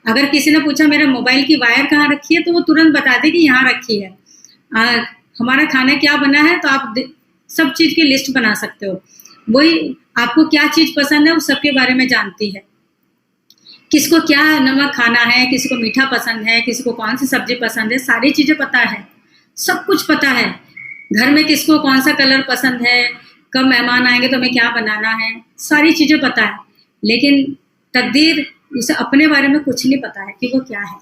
अगर किसी ने पूछा मेरे मोबाइल की वायर कहाँ रखी है तो वो तुरंत बता देगी यहाँ रखी है। हमारा खाना क्या बना है तो आप सब चीज़ की लिस्ट बना सकते हो। वही आपको क्या चीज़ पसंद है उस सबके बारे में जानती है। किसको क्या नमक खाना है, किसी को मीठा पसंद है, किसी को कौन सी सब्जी पसंद है, सारी चीज़ें पता है, सब कुछ पता है। घर में किसको कौन सा कलर पसंद है, कब मेहमान आएंगे तो हमें क्या बनाना है, सारी चीज़ें पता है। लेकिन तकदीर उसे अपने बारे में कुछ नहीं पता है कि वो क्या है।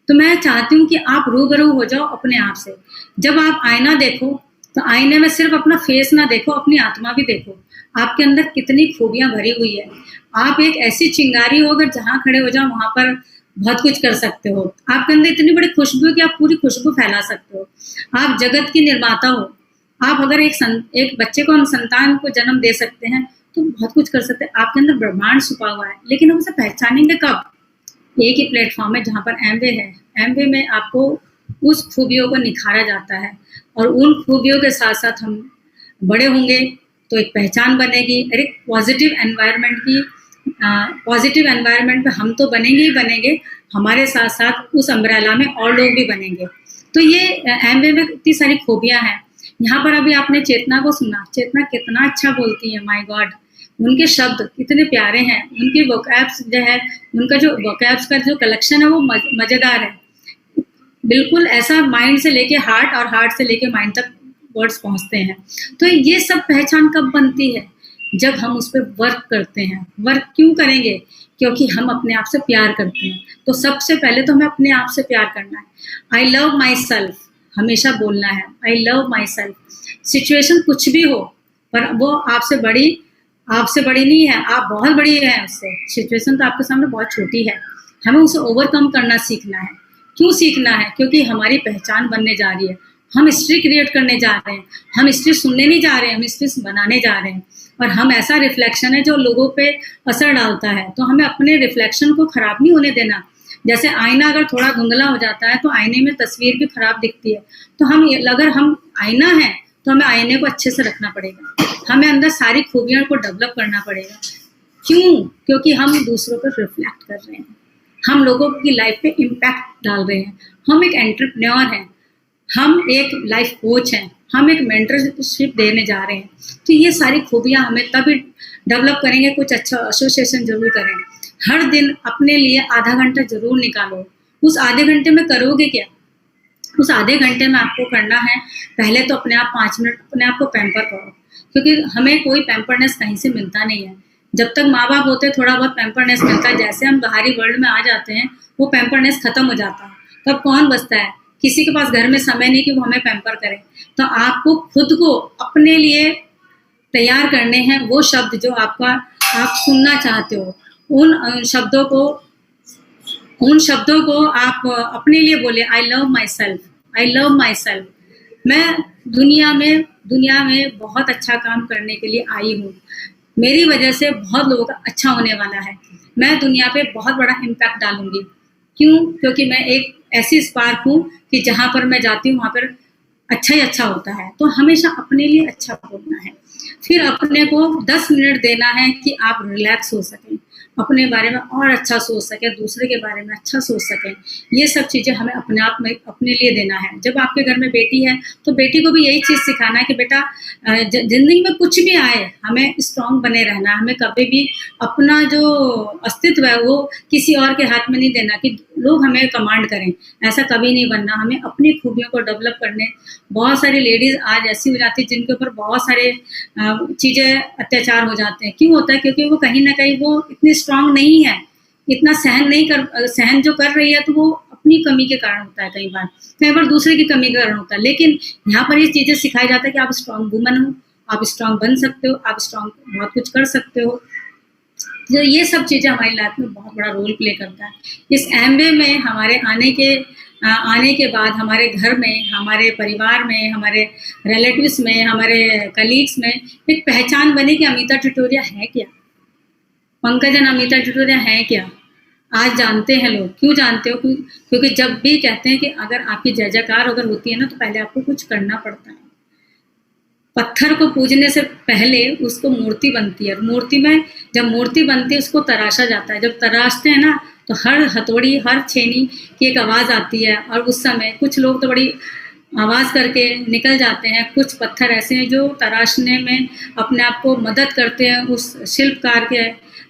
तो मैं चाहती हूँ कि आप रूबरू हो जाओ अपने आप से। जब आप आईना देखो तो आईने में सिर्फ अपना फेस ना देखो, अपनी आत्मा भी देखो। आपके अंदर कितनी खूबियाँ भरी हुई है। आप एक ऐसी चिंगारी हो, अगर जहाँ खड़े हो जाओ वहाँ पर बहुत कुछ कर सकते हो। आपके अंदर इतनी बड़ी खुशबू है कि आप पूरी खुशबू फैला सकते हो। आप जगत की निर्माता हो। आप अगर एक बच्चे को, हम संतान को जन्म दे सकते हैं तो बहुत कुछ कर सकते हैं। आपके अंदर ब्रह्मांड छुपा हुआ है, लेकिन हम उसे पहचानेंगे कब? एक ही प्लेटफॉर्म है जहाँ पर एमवे है। एमवे में आपको उस खूबियों को निखारा जाता है और उन खूबियों के साथ साथ हम बड़े होंगे तो एक पहचान बनेगी। और एक पॉजिटिव एनवायरनमेंट में हम तो बनेंगे ही बनेंगे, हमारे साथ साथ उस अम्ब्रेला में और लोग भी बनेंगे। तो ये एमवे में इतनी सारी खूबियाँ हैं। यहाँ पर अभी आपने चेतना को सुना, चेतना कितना अच्छा बोलती है, माय गॉड। उनके शब्द कितने प्यारे हैं, उनके वोकैब्स जो है, उनका जो वोकैब्स का जो कलेक्शन है वो मज़ेदार है। बिल्कुल ऐसा माइंड से लेके हार्ट और हार्ट से लेके माइंड तक वर्ड्स पहुँचते हैं। तो ये सब पहचान कब बनती है? जब हम उस पर वर्क करते हैं। वर्क क्यों करेंगे? क्योंकि हम अपने आप से प्यार करते हैं। तो सबसे पहले तो हमें अपने आप से प्यार करना है। आई लव माई सेल्फ हमेशा बोलना है, I love my self. Situation कुछ भी हो पर वो आपसे बड़ी नहीं है, आप बहुत बड़ी हैं उससे। सिचुएशन तो आपके सामने बहुत छोटी है, हमें उसे ओवरकम करना सीखना है। क्यों सीखना है? क्योंकि हमारी पहचान बनने जा रही है। हम हिस्ट्री क्रिएट करने जा रहे हैं। हम हिस्ट्री सुनने नहीं जा रहे हैं, हम हिस्ट्री बनाने जा रहे हैं। और हम ऐसा रिफ्लेक्शन है जो लोगों पे असर डालता है, तो हमें अपने रिफ्लेक्शन को खराब नहीं होने देना। जैसे आईना अगर थोड़ा धुंधला हो जाता है तो आईने में तस्वीर भी खराब दिखती है। तो अगर हम आईना है तो हमें आईने को अच्छे से रखना पड़ेगा, हमें अंदर सारी खूबियों को डेवलप करना पड़ेगा। क्यों? क्योंकि हम दूसरों पर रिफ्लेक्ट कर रहे हैं, हम लोगों की लाइफ पे इम्पैक्ट डाल रहे हैं। हम एक एंटरप्रेन्योर हैं, हम एक लाइफ कोच हैं, हम एक मेंटरशिप देने जा रहे हैं। तो ये सारी खूबियाँ हमें तभी डेवलप करेंगे। कुछ अच्छा एसोसिएशन जरूर करें, हर दिन अपने लिए आधा घंटा जरूर निकालो। उस आधे घंटे में करोगे क्या? उस आधे घंटे में आपको करना है, पहले तो अपने आप 5 मिनट अपने आप को पैम्पर करो, क्योंकि हमें कोई पैम्परनेस कहीं से मिलता नहीं है। जब तक माँ बाप होते थोड़ा बहुत पैम्परनेस मिलता है, जैसे हम बाहरी वर्ल्ड में आ जाते हैं वो पैम्परनेस खत्म हो जाता है। तब कौन बचता है? किसी के पास घर में समय नहीं कि वो हमें पैम्पर करे। तो आपको खुद को अपने लिए तैयार करने हैं वो शब्द जो आप सुनना चाहते हो। उन शब्दों को आप अपने लिए बोले, I love my self, I love my self. मैं दुनिया में बहुत अच्छा काम करने के लिए आई हूँ। मेरी वजह से बहुत लोगों का अच्छा होने वाला है। मैं दुनिया पे बहुत बड़ा इम्पैक्ट डालूंगी। क्यों? क्योंकि मैं एक ऐसी स्पार्क हूँ कि जहाँ पर मैं जाती हूँ वहाँ पर अच्छा ही अच्छा होता है। तो हमेशा अपने लिए अच्छा बोलना है। फिर अपने को 10 मिनट देना है कि आप रिलैक्स हो सकें। अपने बारे में और अच्छा सोच सकें, दूसरे के बारे में अच्छा सोच सकें। ये सब चीज़ें हमें अपने आप में अपने लिए देना है। जब आपके घर में बेटी है तो बेटी को भी यही चीज़ सिखाना है कि बेटा ज़िंदगी में कुछ भी आए, हमें स्ट्रॉन्ग बने रहना है। हमें कभी भी अपना जो अस्तित्व है वो किसी और के हाथ में नहीं देना कि लोग हमें कमांड करें, ऐसा कभी नहीं बनना। हमें अपनी खूबियों को डेवलप करने, बहुत सारी लेडीज़ आज ऐसी हो जाती है जिनके ऊपर बहुत सारे चीज़ें अत्याचार हो जाते हैं। क्यों होता है? क्योंकि वो कहीं न कहीं वो इतनी स्ट्रॉन्ग नहीं है, इतना सहन जो कर रही है तो वो अपनी कमी के कारण होता है कई बार दूसरे की कमी के कारण होता है। लेकिन यहाँ पर ये चीज़ें सिखाई जाता है कि आप स्ट्रॉन्ग वुमन हो, आप स्ट्रॉन्ग बन सकते हो, आप स्ट्रॉन्ग बहुत कुछ कर सकते हो। जो ये सब चीज़ें हमारी लाइफ में बहुत बड़ा रोल प्ले करता है। इस एमवे में हमारे आने के बाद हमारे घर में, हमारे परिवार में, हमारे रिलेटिव्स में, हमारे कलीग्स में एक पहचान बनी कि अमिता ट्यूटोरिया है क्या, पंकजन अमिता ट्यूटोरिया है क्या। आज जानते हैं लोग। क्यों जानते हो? क्योंकि जब भी कहते हैं कि अगर आपकी जय जयकार अगर होती है ना तो पहले आपको कुछ करना पड़ता है। पत्थर को पूजने से पहले उसको मूर्ति बनती है, मूर्ति में जब मूर्ति बनती है उसको तराशा जाता है। जब तराशते हैं ना तो हर हथौड़ी, हर छेनी की एक आवाज़ आती है और उस समय कुछ लोग तो बड़ी आवाज़ करके निकल जाते हैं। कुछ पत्थर ऐसे हैं जो तराशने में अपने आप को मदद करते हैं उस शिल्पकार के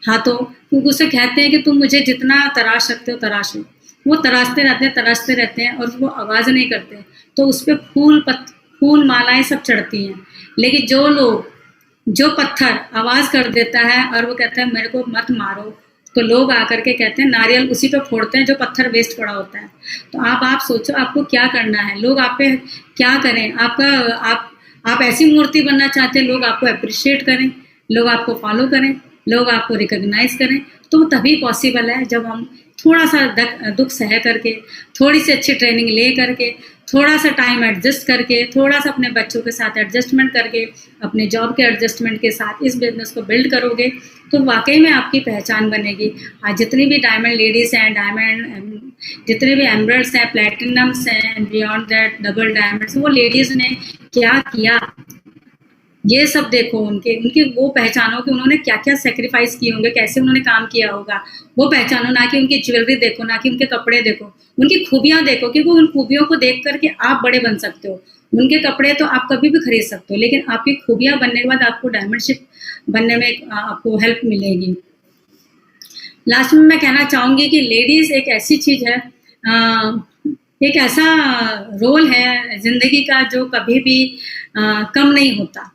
हाथों, क्योंकि उसे कहते हैं कि तुम मुझे जितना तराश सकते हो तराशो। वो तराशते रहते हैं और वो आवाज़ नहीं करते। तो उस पर फूल मालाएं सब चढ़ती हैं। लेकिन जो पत्थर आवाज़ कर देता है और वो कहता है मेरे को मत मारो, तो लोग आकर के कहते हैं नारियल उसी पे फोड़ते हैं जो पत्थर वेस्ट पड़ा होता है। तो आप सोचो आपको क्या करना है, लोग आप पे क्या करें। आप ऐसी मूर्ति बनना चाहते हैं लोग आपको अप्रिशिएट करें, लोग आपको फॉलो करें, लोग आपको रिकॉग्नाइज करें। तो तभी पॉसिबल है जब हम थोड़ा सा दुख सह करके, थोड़ी सी अच्छी ट्रेनिंग ले करके, थोड़ा सा टाइम एडजस्ट करके, थोड़ा सा अपने बच्चों के साथ एडजस्टमेंट करके, अपने जॉब के एडजस्टमेंट के साथ इस बिजनेस को बिल्ड करोगे तो वाकई में आपकी पहचान बनेगी। आज जितनी भी डायमंड लेडीज़ हैं, जितने भी एमरल्ड्स हैं, प्लेटिनम्स हैं, बियॉन्ड दैट डबल डायमंड्स, वो लेडीज़ ने क्या किया ये सब देखो। उनके वो पहचानो कि उन्होंने क्या क्या सेक्रीफाइस किए होंगे, कैसे उन्होंने काम किया होगा, वो पहचानो। ना कि उनकी ज्वेलरी देखो, ना कि उनके कपड़े देखो, उनकी खूबियां देखो, क्योंकि उन खूबियों को देख करके आप बड़े बन सकते हो। उनके कपड़े तो आप कभी भी खरीद सकते हो, लेकिन आपकी खूबियां बनने के बाद आपको डायमंड शिप बनने में आपको हेल्प मिलेगी। लास्ट में मैं कहना चाहूँगी कि लेडीज़ एक ऐसी चीज़ है, एक ऐसा रोल है ज़िंदगी का जो कभी भी कम नहीं होता।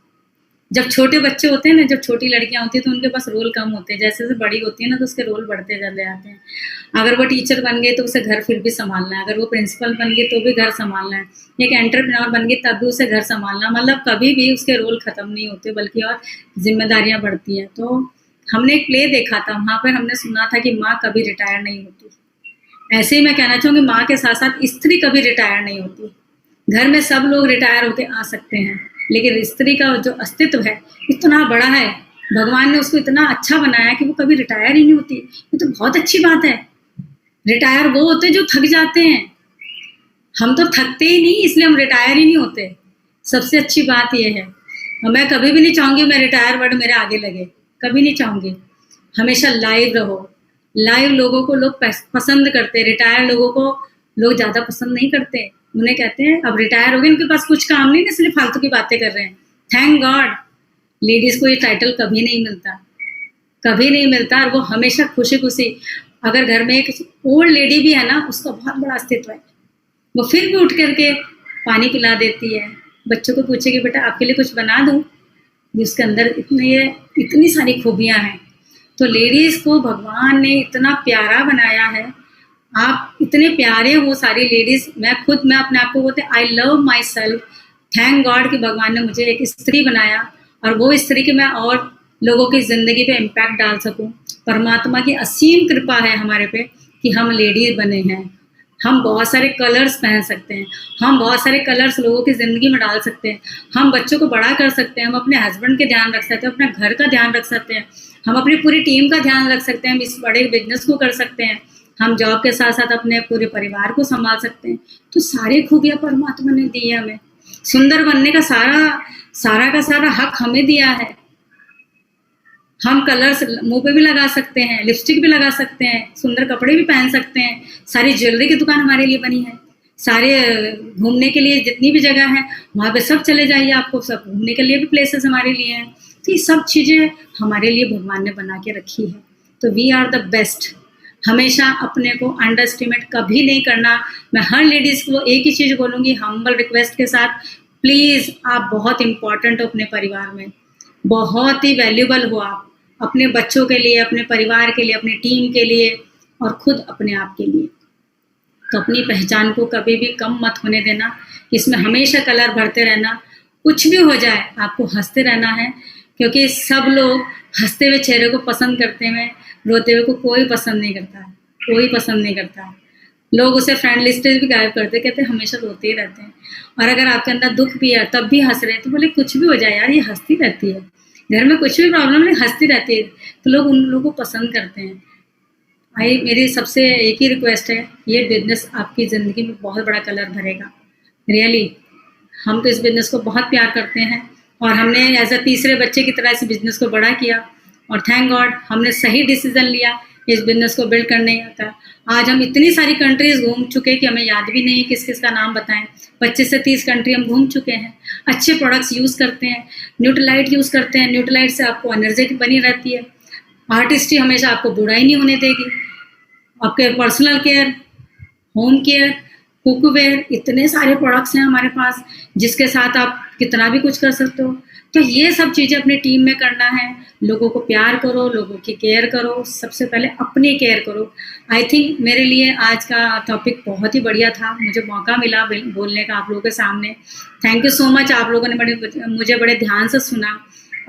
जब छोटे बच्चे होते हैं ना, जब छोटी लड़कियां होती हैं तो उनके पास रोल कम होते हैं। जैसे जैसे बड़ी होती है ना तो उसके रोल बढ़ते चले जाते हैं। अगर वो टीचर बन गए तो उसे घर फिर भी संभालना है, अगर वो प्रिंसिपल बन गई तो भी घर संभालना है, एक एंटरप्रेन्योर बन गई तब भी उसे घर संभालना। मतलब कभी भी उसके रोल खत्म नहीं होते बल्कि और जिम्मेदारियां बढ़ती हैं। तो हमने एक प्ले देखा था, वहाँ पर हमने सुना था कि माँ कभी रिटायर नहीं होती। ऐसे ही मैं कहना चाहूँगी माँ के साथ साथ स्त्री कभी रिटायर नहीं होती। घर में सब लोग रिटायर होके आ सकते हैं, लेकिन स्त्री का जो अस्तित्व है इतना बड़ा है, भगवान ने उसको इतना अच्छा बनाया कि वो कभी रिटायर ही नहीं होती। ये तो बहुत अच्छी बात है। रिटायर वो होते जो थक जाते हैं, हम तो थकते ही नहीं, इसलिए हम रिटायर ही नहीं होते। सबसे अच्छी बात ये है। और मैं कभी भी नहीं चाहूँगी मैं रिटायर वर्ड मेरे आगे लगे, कभी नहीं चाहूँगी। हमेशा लाइव रहो। लाइव लोगों को लोग पसंद करते, रिटायर लोगों को लोग ज़्यादा पसंद नहीं करते। उन्हें कहते हैं अब रिटायर हो गए, इनके पास कुछ काम नहीं, इसलिए फालतू की बातें कर रहे हैं। थैंक गॉड लेडीज को ये टाइटल कभी नहीं मिलता, कभी नहीं मिलता। और वो हमेशा खुशी खुशी, अगर घर में एक ओल्ड लेडी भी है ना, उसका बहुत बड़ा अस्तित्व है। वो फिर भी उठ करके पानी पिला देती है, बच्चों को पूछेगी बेटा आपके लिए कुछ बना दूँ, जिसके अंदर इतनी सारी खूबियाँ हैं। तो लेडीज को भगवान ने इतना प्यारा बनाया है। आप इतने प्यारे हो सारी लेडीज। मैं अपने आप को बोलते I love my self. Thank God कि भगवान ने मुझे एक स्त्री बनाया, और वो स्त्री की मैं और लोगों की ज़िंदगी पे इम्पैक्ट डाल सकूं। परमात्मा की असीम कृपा है हमारे पे कि हम लेडीज बने हैं। हम बहुत सारे कलर्स पहन सकते हैं, हम बहुत सारे कलर्स लोगों की ज़िंदगी में डाल सकते हैं, हम बच्चों को बड़ा कर सकते हैं, हम अपने हस्बैंड के ध्यान रख सकते हैं, अपने घर का ध्यान रख सकते हैं, हम अपनी पूरी टीम का ध्यान रख सकते हैं, हम इस बड़े बिजनेस को कर सकते हैं, हम जॉब के साथ साथ अपने पूरे परिवार को संभाल सकते हैं। तो सारी खूबियाँ परमात्मा ने दी है हमें। सुंदर बनने का सारा का सारा हक हमें दिया है। हम कलर्स मुंह पे भी लगा सकते हैं, लिपस्टिक भी लगा सकते हैं, सुंदर कपड़े भी पहन सकते हैं। सारी ज्वेलरी की दुकान हमारे लिए बनी है। सारे घूमने के लिए जितनी भी जगह है वहाँ पे सब चले जाइए, आपको सब घूमने के लिए भी प्लेसेस हमारे लिए हैं। तो ये सब चीज़ें हमारे लिए भगवान ने बना के रखी है। तो वी आर द बेस्ट। हमेशा अपने को अंडर एस्टिमेट कभी नहीं करना। मैं हर लेडीज़ को एक ही चीज़ बोलूँगी, हम्बल रिक्वेस्ट के साथ, प्लीज़ आप बहुत इम्पॉर्टेंट हो अपने परिवार में, बहुत ही वैल्यूबल हो आप अपने बच्चों के लिए, अपने परिवार के लिए, अपनी टीम के लिए और खुद अपने आप के लिए। तो अपनी पहचान को कभी भी कम मत होने देना, इसमें हमेशा कलर भरते रहना। कुछ भी हो जाए आपको हंसते रहना है, क्योंकि सब लोग हंसते हुए चेहरे को पसंद करते हैं, रोते हुए को कोई पसंद नहीं करता है, कोई पसंद नहीं करता है। लोग उसे फ्रेंड लिस्ट भी गायब करते, कहते हमेशा रोते ही रहते हैं। और अगर आपके अंदर दुख भी है तब भी हंस रहे हैं, तो बोले कुछ भी हो जाए यार, ये हंसती रहती है, घर में कुछ भी प्रॉब्लम नहीं, हंसती रहती है, तो लोग उन लोगों को पसंद करते हैं। मेरी सबसे एक ही रिक्वेस्ट है, ये बिजनेस आपकी ज़िंदगी में बहुत बड़ा कलर भरेगा। रियली हम तो इस बिजनेस को बहुत प्यार करते हैं और हमने एज अ तीसरे बच्चे की तरह इस बिजनेस को बड़ा किया और थैंक गॉड हमने सही डिसीजन लिया इस बिजनेस को बिल्ड करने का। आज हम इतनी सारी कंट्रीज घूम चुके कि हमें याद भी नहीं किस किस का नाम बताएं। 25 से 30 कंट्री हम घूम चुके हैं। अच्छे प्रोडक्ट्स यूज़ करते हैं, न्यूट्रलाइट यूज़ करते हैं। न्यूट्रलाइट से आपको एनर्जी बनी रहती है। आर्टिस्ट्री हमेशा आपको बुराई नहीं होने देगी। आपके personal care, home care, cookware, इतने सारे प्रोडक्ट्स हैं हमारे पास जिसके साथ आप कितना भी कुछ कर सकते हो। तो ये सब चीज़ें अपनी टीम में करना है। लोगों को प्यार करो, लोगों की केयर करो, सबसे पहले अपनी केयर करो। आई थिंक मेरे लिए आज का टॉपिक बहुत ही बढ़िया था, मुझे मौका मिला बोलने का आप लोगों के सामने। थैंक यू सो मच, आप लोगों ने मुझे बड़े ध्यान से सुना।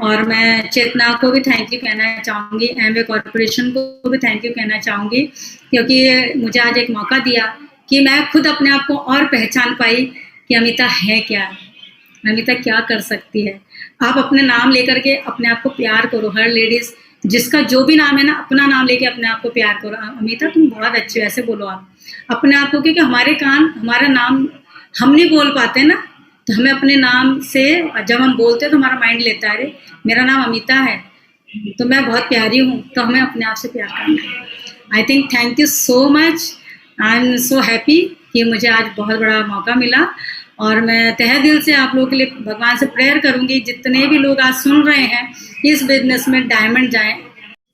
और मैं चेतना को भी थैंक यू कहना चाहूँगी, एमवे कॉरपोरेशन को भी थैंक यू कहना चाहूँगी, क्योंकि मुझे आज एक मौका दिया कि मैं खुद अपने आप को और पहचान पाई कि अमिता है क्या, अमिता क्या कर सकती है। आप अपने नाम लेकर के अपने आप को प्यार करो। हर लेडीज़ जिसका जो भी नाम है ना, अपना नाम लेके अपने आप को प्यार करो। अमिता तुम बहुत अच्छी हो, ऐसे बोलो आप अपने आप को, क्योंकि हमारे कान हमारा नाम हम नहीं बोल पाते ना, तो हमें अपने नाम से जब हम बोलते हैं तो हमारा माइंड लेता है, अरे मेरा नाम अमिता है तो मैं बहुत प्यारी हूँ, तो हमें अपने आप से प्यार करना है। I think thank you so much. I am so happy कि मुझे आज बहुत बड़ा मौका मिला और मैं तहे दिल से आप लोगों के लिए भगवान से प्रेयर करूंगी, जितने भी लोग आज सुन रहे हैं इस बिजनेस में डायमंड जाएं।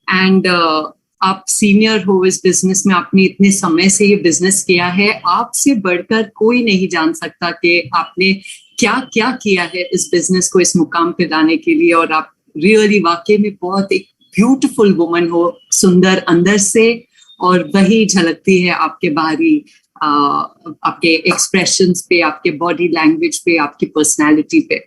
एंड आप सीनियर हो इस बिजनेस में, आपने इतने समय से ये बिजनेस किया है, आपसे बढ़कर कोई नहीं जान सकता कि आपने क्या क्या किया है इस बिजनेस को इस मुकाम पे लाने के लिए। और आप रियली वाकई में बहुत एक ब्यूटीफुल वुमन हो, सुंदर अंदर से, और वही झलकती है आपके बाहरी आपके एक्सप्रेशंस पे, आपके बॉडी लैंग्वेज पे, आपकी पर्सनालिटी पे।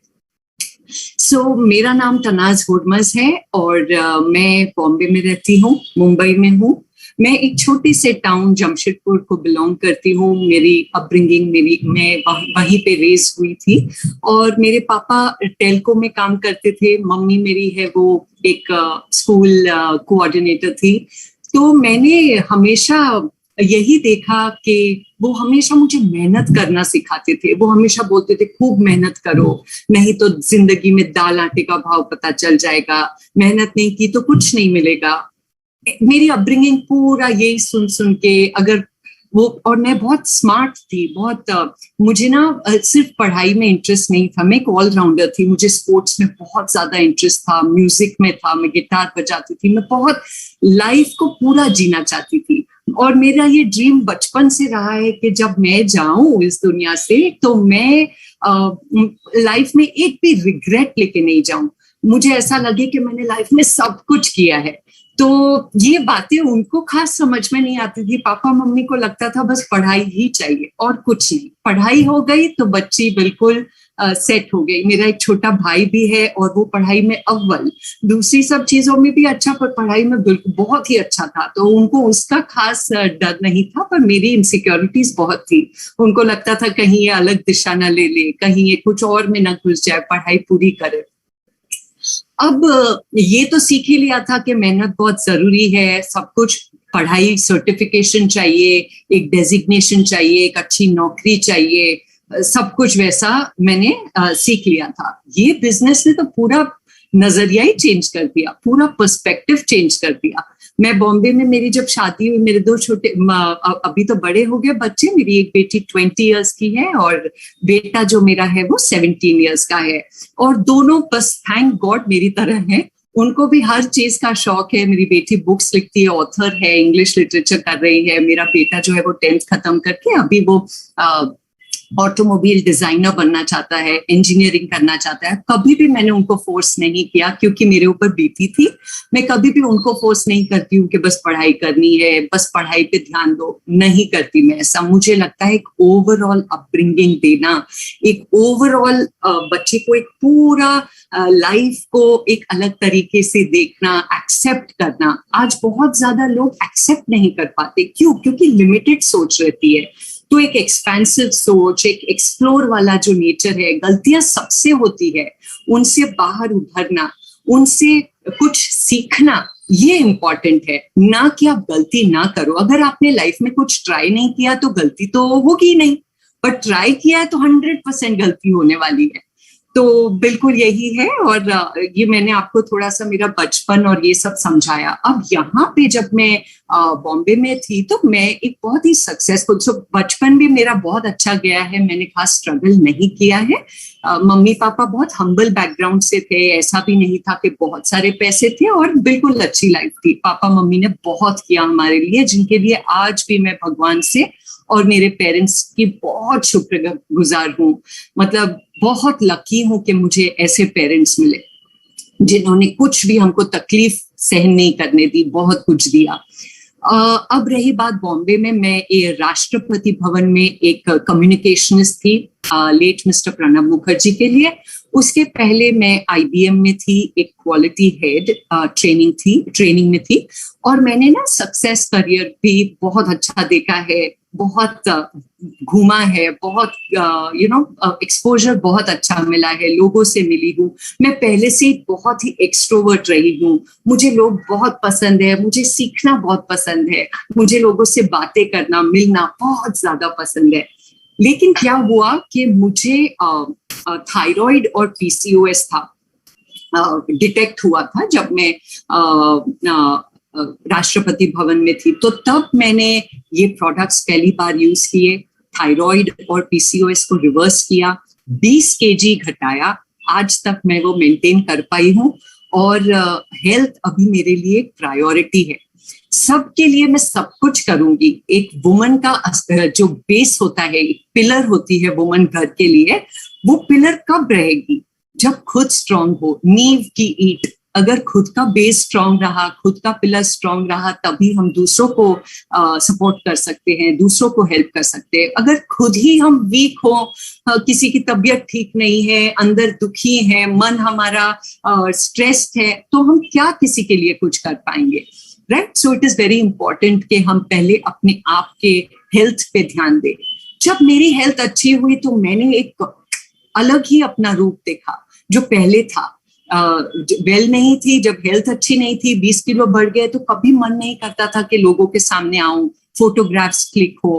मेरा नाम तनाज हुर्मज है और मैं बॉम्बे में रहती हूँ, मुंबई में हूँ। मैं एक छोटे से टाउन जमशेदपुर को बिलोंग करती हूँ। मेरी अपब्रिंगिंग मैं वहीं पे रेज हुई थी और मेरे पापा टेलको में काम करते थे। मम्मी मेरी है वो एक स्कूल कोऑर्डिनेटर थी। तो मैंने हमेशा यही देखा कि वो हमेशा मुझे मेहनत करना सिखाते थे। वो हमेशा बोलते थे खूब मेहनत करो, नहीं तो जिंदगी में दाल आटे का भाव पता चल जाएगा, मेहनत नहीं की तो कुछ नहीं मिलेगा। मेरी अपब्रिंगिंग पूरा यही सुन सुन के, अगर वो, और मैं बहुत स्मार्ट थी, बहुत मुझे ना सिर्फ पढ़ाई में इंटरेस्ट नहीं था, मैं एक ऑलराउंडर थी। मुझे स्पोर्ट्स में बहुत ज्यादा इंटरेस्ट था, म्यूजिक में था, मैं गिटार बजाती थी, मैं बहुत लाइफ को पूरा जीना चाहती थी। और मेरा ये ड्रीम बचपन से रहा है कि जब मैं जाऊं इस दुनिया से तो मैं लाइफ में एक भी रिग्रेट लेके नहीं जाऊं। मुझे ऐसा लगे कि मैंने लाइफ में सब कुछ किया है। तो ये बातें उनको खास समझ में नहीं आती थी। पापा मम्मी को लगता था बस पढ़ाई ही चाहिए और कुछ नहीं। पढ़ाई हो गई तो बच्ची बिल्कुल सेट हो गई। मेरा एक छोटा भाई भी है और वो पढ़ाई में अव्वल, दूसरी सब चीजों में भी अच्छा, पर पढ़ाई में बिल्कुल बहुत ही अच्छा था। तो उनको उसका खास डर नहीं था, पर मेरी इनसिक्योरिटीज बहुत थी। उनको लगता था कहीं ये अलग दिशा ना ले ले, कहीं ये कुछ और में ना घुस जाए, पढ़ाई पूरी करे। अब ये तो सीख ही लिया था कि मेहनत बहुत जरूरी है, सब कुछ पढ़ाई, सर्टिफिकेशन चाहिए, एक डेजिग्नेशन चाहिए, एक अच्छी नौकरी चाहिए, सब कुछ वैसा मैंने सीख लिया था। ये बिजनेस ने तो पूरा नजरिया ही चेंज कर दिया, पूरा पर्सपेक्टिव चेंज कर दिया। मैं बॉम्बे में, मेरी जब शादी हुई, मेरे 2 छोटे, अभी तो बड़े हो गए बच्चे, मेरी एक बेटी 20 इयर्स की है और बेटा जो मेरा है वो 17 इयर्स का है, और दोनों बस थैंक गॉड मेरी तरह हैं। उनको भी हर चीज का शौक है। मेरी बेटी बुक्स लिखती है, ऑथर है, इंग्लिश लिटरेचर कर रही है। मेरा बेटा जो है वो 10th खत्म करके अभी वो ऑटोमोबाइल डिजाइनर बनना चाहता है, इंजीनियरिंग करना चाहता है। कभी भी मैंने उनको फोर्स नहीं किया, क्योंकि मेरे ऊपर बीती थी। मैं कभी भी उनको फोर्स नहीं करती हूँ कि बस पढ़ाई करनी है, बस पढ़ाई पे ध्यान दो, नहीं करती मैं ऐसा। मुझे लगता है एक ओवरऑल अपब्रिंगिंग देना, एक ओवरऑल बच्चे को एक पूरा लाइफ को एक अलग तरीके से देखना, एक्सेप्ट करना। आज बहुत ज्यादा लोग एक्सेप्ट नहीं कर पाते। क्यों? क्योंकि लिमिटेड सोच रहती है। तो एक एक्सपेंसिव सोच, एक एक्सप्लोर वाला जो नेचर है, गलतियां सबसे होती है, उनसे बाहर उभरना, उनसे कुछ सीखना, ये इंपॉर्टेंट है। ना कि आप गलती ना करो। अगर आपने लाइफ में कुछ ट्राई नहीं किया तो गलती तो होगी नहीं, पर ट्राई किया है तो 100% गलती होने वाली है। तो बिल्कुल यही है। और ये मैंने आपको थोड़ा सा मेरा बचपन और ये सब समझाया। अब यहाँ पे जब मैं बॉम्बे में थी तो मैं एक बहुत ही सक्सेसफुल, बचपन भी मेरा बहुत अच्छा गया है, मैंने खास स्ट्रगल नहीं किया है। मम्मी पापा बहुत हम्बल बैकग्राउंड से थे, ऐसा भी नहीं था कि बहुत सारे पैसे थे, और बिल्कुल अच्छी लाइफ थी। पापा मम्मी ने बहुत किया हमारे लिए, जिनके लिए आज भी मैं भगवान से और मेरे पेरेंट्स की बहुत शुक्रगुजार हूँ। मतलब बहुत लकी हूँ कि मुझे ऐसे पेरेंट्स मिले जिन्होंने कुछ भी हमको तकलीफ सहन नहीं करने दी, बहुत कुछ दिया। अब रही बात बॉम्बे में, मैं राष्ट्रपति भवन में एक कम्युनिकेशनिस्ट थी लेट मिस्टर प्रणब मुखर्जी के लिए। उसके पहले मैं IBM में थी, एक क्वालिटी हेड ट्रेनिंग में थी। और मैंने ना सक्सेस करियर भी बहुत अच्छा देखा है, बहुत घूमा है, बहुत एक्सपोजर बहुत अच्छा मिला है, लोगों से मिली हूँ। मैं पहले से बहुत ही एक्सट्रोवर्ट रही हूँ, मुझे लोग बहुत पसंद है, मुझे सीखना बहुत पसंद है, मुझे लोगों से बातें करना, मिलना बहुत ज्यादा पसंद है। लेकिन क्या हुआ कि मुझे थायराइड और PCOS था, डिटेक्ट हुआ था जब मैं राष्ट्रपति भवन में थी। तो तब मैंने ये प्रोडक्ट्स पहली बार यूज किए, थायराइड और PCOS को रिवर्स किया, 20 kg घटाया। आज तक मैं वो मेंटेन कर पाई हूँ, और हेल्थ अभी मेरे लिए प्रायोरिटी है। सबके लिए मैं सब कुछ करूंगी। एक वुमन का जो बेस होता है, एक पिलर होती है वुमन घर के लिए, वो पिलर कब रहेगी? जब खुद स्ट्रांग हो, नींव की ईंट। अगर खुद का बेस स्ट्रांग रहा, खुद का पिलर स्ट्रांग रहा, तभी हम दूसरों को सपोर्ट कर सकते हैं, दूसरों को हेल्प कर सकते हैं। अगर खुद ही हम वीक हो, किसी की तबीयत ठीक नहीं है, अंदर दुखी है, मन हमारा स्ट्रेस्ड है, तो हम क्या किसी के लिए कुछ कर पाएंगे? Right? So it is very important कि हम पहले अपने आप के हेल्थ पे ध्यान दें। जब मेरी हेल्थ अच्छी हुई तो मैंने एक अलग ही अपना रूप देखा। जो पहले था, वेल नहीं थी, जब हेल्थ अच्छी नहीं थी, 20 किलो बढ़ गए, तो कभी मन नहीं करता था कि लोगों के सामने आऊं, फोटोग्राफ्स क्लिक हो,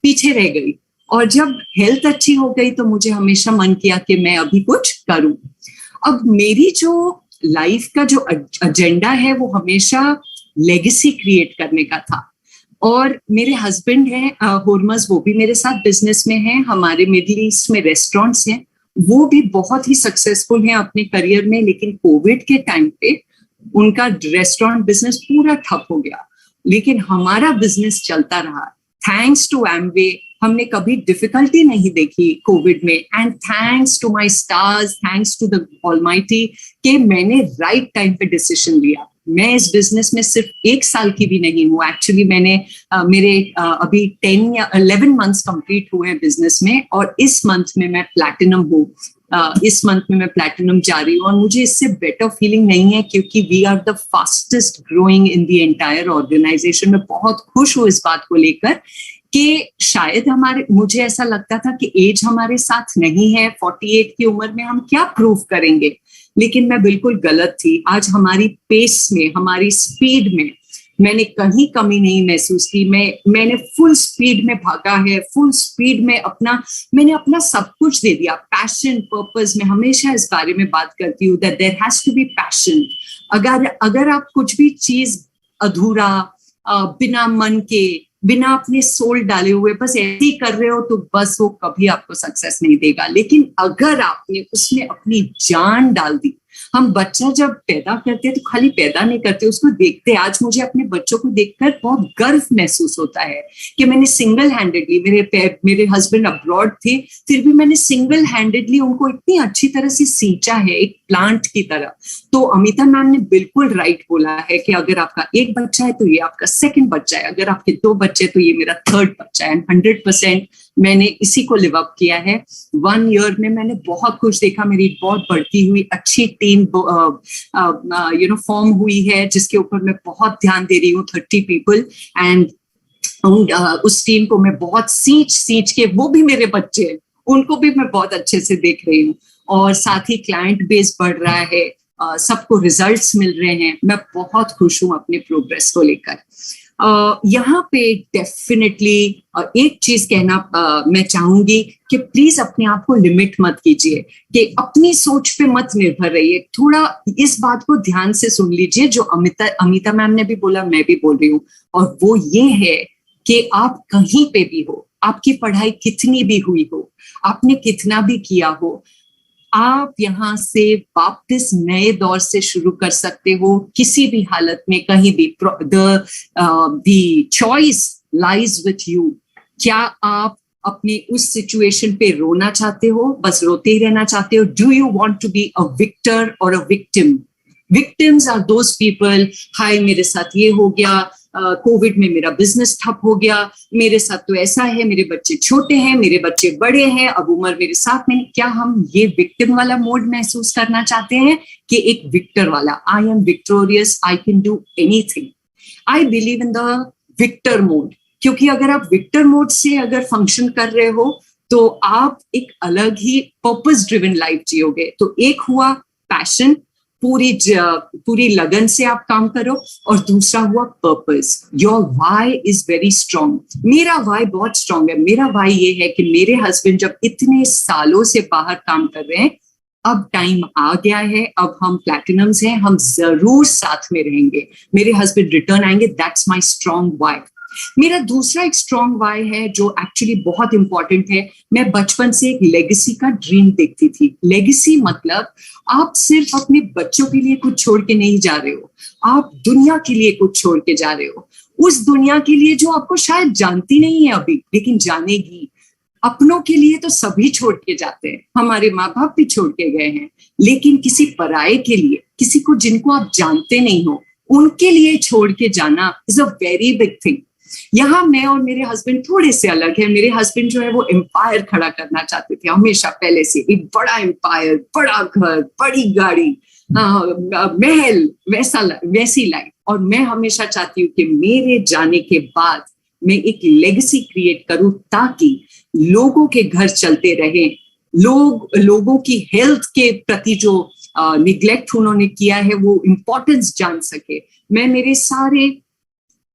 पीछे रह गई। और जब हेल्थ अच्छी हो गई तो मुझे हमेशा मन किया कि मैं अभी कुछ करूं। अब मेरी जो लाइफ का जो एजेंडा है वो हमेशा लेगेसी क्रिएट करने का था। और मेरे हस्बैंड हैं हुरमज, वो भी मेरे साथ बिजनेस में हैं। हमारे मिडिल ईस्ट में रेस्टोरेंट्स हैं, वो भी बहुत ही सक्सेसफुल हैं अपने करियर में। लेकिन कोविड के टाइम पे उनका रेस्टोरेंट बिजनेस पूरा ठप हो गया, लेकिन हमारा बिजनेस चलता रहा। थैंक्स टू एमवे, हमने कभी डिफिकल्टी नहीं देखी कोविड में। And thanks to my stars, thanks to the almighty कि मैंने राइट टाइम पे डिसीजन लिया। मैं इस बिजनेस में सिर्फ 1 साल की भी नहीं हूँ। एक्चुअली मैंने मेरे अभी 10 या 11 मंथ्स कंप्लीट हुए हैं बिजनेस में, और इस मंथ में मैं प्लैटिनम हूँ। इस मंथ में मैं प्लैटिनम जा रही हूँ, और मुझे इससे बेटर फीलिंग नहीं है, क्योंकि we are the fastest growing in the entire organisation. मैं बहुत खुश हूँ इस बात को लेकर कि शायद मुझे ऐसा लगता था कि एज हमारे साथ नहीं है, 48 की उम्र में हम क्या प्रूव करेंगे, लेकिन मैं बिल्कुल गलत थी। आज हमारी पेस में, हमारी स्पीड में मैंने कहीं कमी नहीं महसूस की। मैंने फुल स्पीड में भागा है, फुल स्पीड में मैंने अपना सब कुछ दे दिया। पैशन, पर्पस, मैं हमेशा इस बारे में बात करती हूँ that there has to be passion. अगर आप कुछ भी चीज अधूरा, बिना मन के, बिना अपने सोल डाले हुए बस ऐसे ही कर रहे हो, तो बस वो कभी आपको सक्सेस नहीं देगा। लेकिन अगर आपने उसमें अपनी जान डाल दी, हम बच्चा जब पैदा करते हैं तो खाली पैदा नहीं करते, उसको देखते हैं। आज मुझे अपने बच्चों को देखकर बहुत गर्व महसूस होता है कि मैंने सिंगल हैंडेडली, मेरे हस्बैंड अब्रॉड थे, फिर भी मैंने सिंगल हैंडेडली उनको इतनी अच्छी तरह से सींचा है, एक प्लांट की तरह। तो अमिता मैम ने बिल्कुल राइट बोला है कि अगर आपका एक बच्चा है तो ये आपका सेकंड बच्चा है, अगर आपके 2 बच्चे तो ये मेरा थर्ड बच्चा है। 100% मैंने इसी को लिव अप किया है। 1 ईयर में मैंने बहुत कुछ देखा, मेरी बहुत बढ़ती हुई अच्छी टीम फॉर्म हुई है, जिसके ऊपर मैं बहुत ध्यान दे रही हूँ, 30 पीपल। एंड उस टीम को मैं बहुत सींच के, वो भी मेरे बच्चे हैं, उनको भी मैं बहुत अच्छे से देख रही हूँ। और साथ ही क्लाइंट बेस बढ़ रहा है, सबको रिजल्ट्स मिल रहे हैं। मैं बहुत खुश हूँ अपने प्रोग्रेस को लेकर। यहाँ पे डेफिनेटली एक चीज कहना मैं चाहूंगी कि प्लीज अपने आप को लिमिट मत कीजिए, कि अपनी सोच पे मत निर्भर रहिए। थोड़ा इस बात को ध्यान से सुन लीजिए जो अमिता मैम ने भी बोला, मैं भी बोल रही हूँ, और वो ये है कि आप कहीं पे भी हो, आपकी पढ़ाई कितनी भी हुई हो, आपने कितना भी किया हो, आप यहाँ से वापस नए दौर से शुरू कर सकते हो, किसी भी हालत में, कहीं भी। The choice lies with you. क्या आप अपने उस सिचुएशन पे रोना चाहते हो, बस रोते ही रहना चाहते हो? Do you want to be a victor or a victim? Victims are those people, हाय मेरे साथ ये हो गया, कोविड में मेरा बिजनेस ठप हो गया, मेरे साथ तो ऐसा है, मेरे बच्चे छोटे हैं, मेरे बच्चे बड़े हैं, अब उम्र मेरे साथ में। क्या हम ये विक्टिम वाला मोड महसूस करना चाहते हैं कि एक विक्टर वाला? I am victorious, I can do anything. I believe in the victor mode, क्योंकि अगर आप विक्टर मोड से अगर फंक्शन कर रहे हो तो आप एक अलग ही पर्पस ड्रिवन लाइफ जियोगे। तो एक हुआ पैशन, पूरी लगन से आप काम करो, और दूसरा हुआ purpose. Your why is very strong. मेरा वाई बहुत स्ट्रॉन्ग है। मेरा वाई ये है कि मेरे हस्बैंड जब इतने सालों से बाहर काम कर रहे हैं, अब टाइम आ गया है, अब हम प्लैटिनम्स हैं, हम जरूर साथ में रहेंगे, मेरे हस्बैंड रिटर्न आएंगे। That's my strong why. मेरा दूसरा एक स्ट्रॉन्ग वाई है जो एक्चुअली बहुत इंपॉर्टेंट है। मैं बचपन से एक लेगेसी का ड्रीम देखती थी। लेगेसी मतलब आप सिर्फ अपने बच्चों के लिए कुछ छोड़ के नहीं जा रहे हो, आप दुनिया के लिए कुछ छोड़ के जा रहे हो। उस दुनिया के लिए जो आपको शायद जानती नहीं है अभी, लेकिन जानेगी। अपनों के लिए तो सभी छोड़ के जाते हैं, हमारे माँ बाप भी छोड़ के गए हैं, लेकिन किसी पराये के लिए, किसी को जिनको आप जानते नहीं हो, उनके लिए छोड़ के जाना is a very big thing. यहाँ मैं और मेरे हस्बैंड थोड़े से अलग है। मेरे हस्बैंड जो है वो एम्पायर खड़ा करना चाहते थे हमेशा, पहले से एक बड़ा एम्पायर, बड़ा घर, बड़ी गाड़ी, महल, वैसी लाइफ। और मैं हमेशा चाहती हूँ कि मेरे जाने के बाद मैं एक लेगेसी क्रिएट करूं, ताकि लोगों के घर चलते रहे, लोगों की हेल्थ के प्रति जो निग्लेक्ट उन्होंने किया है वो इंपॉर्टेंस जान सके। मैं मेरे सारे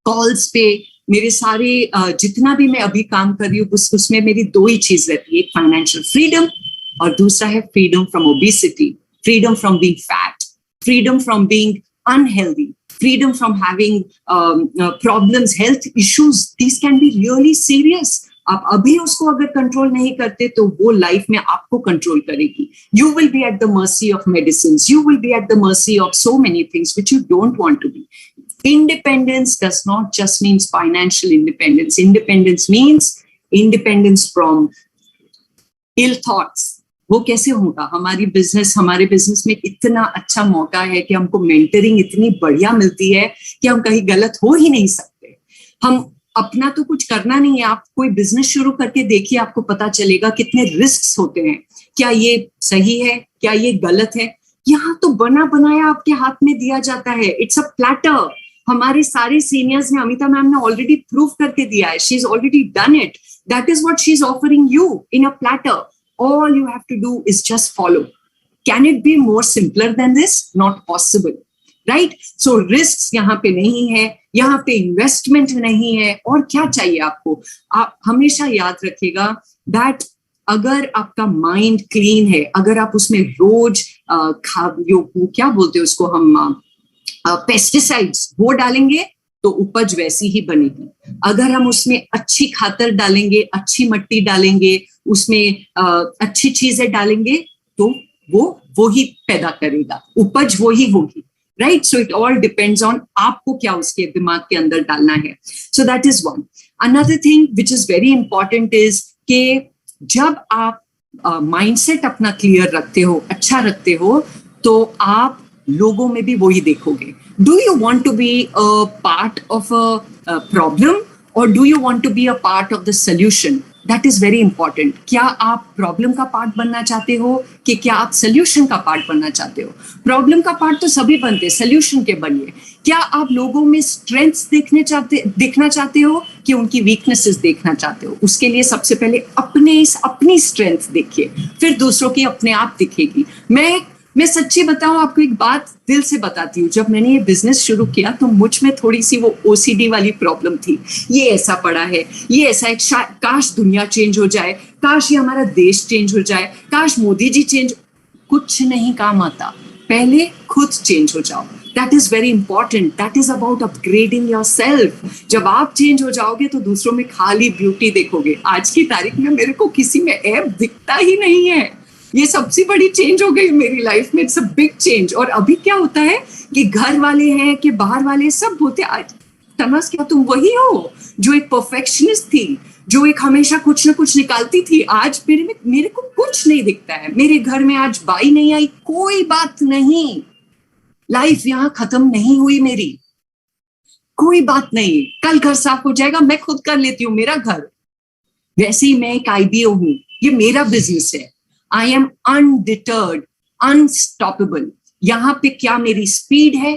कॉल्स पे, मेरे सारे जितना भी मैं अभी काम कर रही हूँ, उसमें मेरी 2 ही चीज रहती है, एक फाइनेंशियल फ्रीडम और दूसरा है freedom from obesity, freedom from being fat, freedom from being unhealthy, freedom from having problems, health issues. These can be really serious. आप अभी उसको अगर कंट्रोल नहीं करते तो वो लाइफ में आपको कंट्रोल करेगी. You will be at the mercy of medicines. You will be at the mercy of so many things which you don't want to be. Independence does not just mean financial independence. Independence means independence from ill thoughts. वो कैसे होगा? हमारे business में इतना अच्छा मौका है कि हमको मेंटरिंग इतनी बढ़िया मिलती है कि हम कहीं गलत हो ही नहीं सकते. हम अपना तो कुछ करना नहीं है. आप कोई बिजनेस शुरू करके देखिए, आपको पता चलेगा कितने रिस्क होते हैं. क्या ये सही है, क्या ये गलत है? यहाँ तो बना बनाया आपके हाथ में दिया जाता है. It's a platter. हमारे सारे सीनियर्स ने, अमिता मैम ने ऑलरेडी प्रूव करके दिया है. She is already done it. That is what she is offering you in a platter. All you have to do is just follow. Can it be more simpler than this? Not possible. Right? So risk यहाँ पे नहीं है, यहाँ पे investment नहीं है, और क्या चाहिए आपको? आप हमेशा याद रखिएगा दैट अगर आपका माइंड क्लीन है, अगर आप उसमें रोज क्या बोलते हैं उसको हम, पेस्टिसाइड्स वो डालेंगे तो उपज वैसी ही बनेगी। अगर हम उसमें अच्छी खातर डालेंगे, अच्छी मिट्टी डालेंगे, उसमें अच्छी चीजें डालेंगे तो वो ही पैदा करेगा, उपज वो ही होगी, right? So it all depends on आपको क्या उसके दिमाग के अंदर डालना है। So that is one. Another thing which is very important is कि जब आप माइंडसेट अपना क्लियर रखते हो, अच्छा रखते हो, तो आप लोगों में भी वही देखोगे। Do you want to be a part of a problem or do you want to be a part of the solution? That is very important. क्या आप प्रॉब्लम का पार्ट बनना चाहते हो कि क्या आप सोल्यूशन का पार्ट बनना चाहते हो? प्रॉब्लम का पार्ट तो सभी बनते हैं, सोल्यूशन के बनिए। क्या आप लोगों में स्ट्रेंथ्स देखना चाहते हो कि उनकी वीकनेसेस देखना चाहते हो? उसके लिए सबसे पहले अपनी स्ट्रेंथ देखिए, फिर दूसरों की अपने आप दिखेगी। मैं सच्ची बताऊं आपको, एक बात दिल से बताती हूँ, जब मैंने ये बिजनेस शुरू किया तो मुझ में थोड़ी सी वो ओसीडी वाली प्रॉब्लम थी। ये ऐसा पड़ा है, ये ऐसा है, काश दुनिया चेंज हो जाए, काश ये हमारा देश चेंज हो जाए, काश मोदी जी चेंज। कुछ नहीं काम आता, पहले खुद चेंज हो जाओ। That is very important. That is about upgrading yourself. जब आप चेंज हो जाओगे तो दूसरों में खाली ब्यूटी देखोगे। आज की तारीख में मेरे को किसी में ऐप दिखता ही नहीं है। ये सबसे बड़ी चेंज हो गई मेरी लाइफ में। It's a big change. और अभी क्या होता है कि घर वाले हैं कि बाहर वाले सब बोलते हैं, तमस क्या तुम वही हो जो एक परफेक्शनिस्ट थी, जो एक हमेशा कुछ ना कुछ निकालती थी? आज मेरे को कुछ नहीं दिखता है। मेरे घर में आज बाई नहीं आई, कोई बात नहीं। लाइफ यहाँ खत्म नहीं हुई मेरी, कोई बात नहीं। कल घर साफ हो जाएगा, मैं खुद कर लेती हूँ मेरा घर। वैसे ही मैं एक आईबीओ हूँ, ये मेरा बिजनेस है। I am undeterred, unstoppable. यहाँ पे क्या मेरी स्पीड है,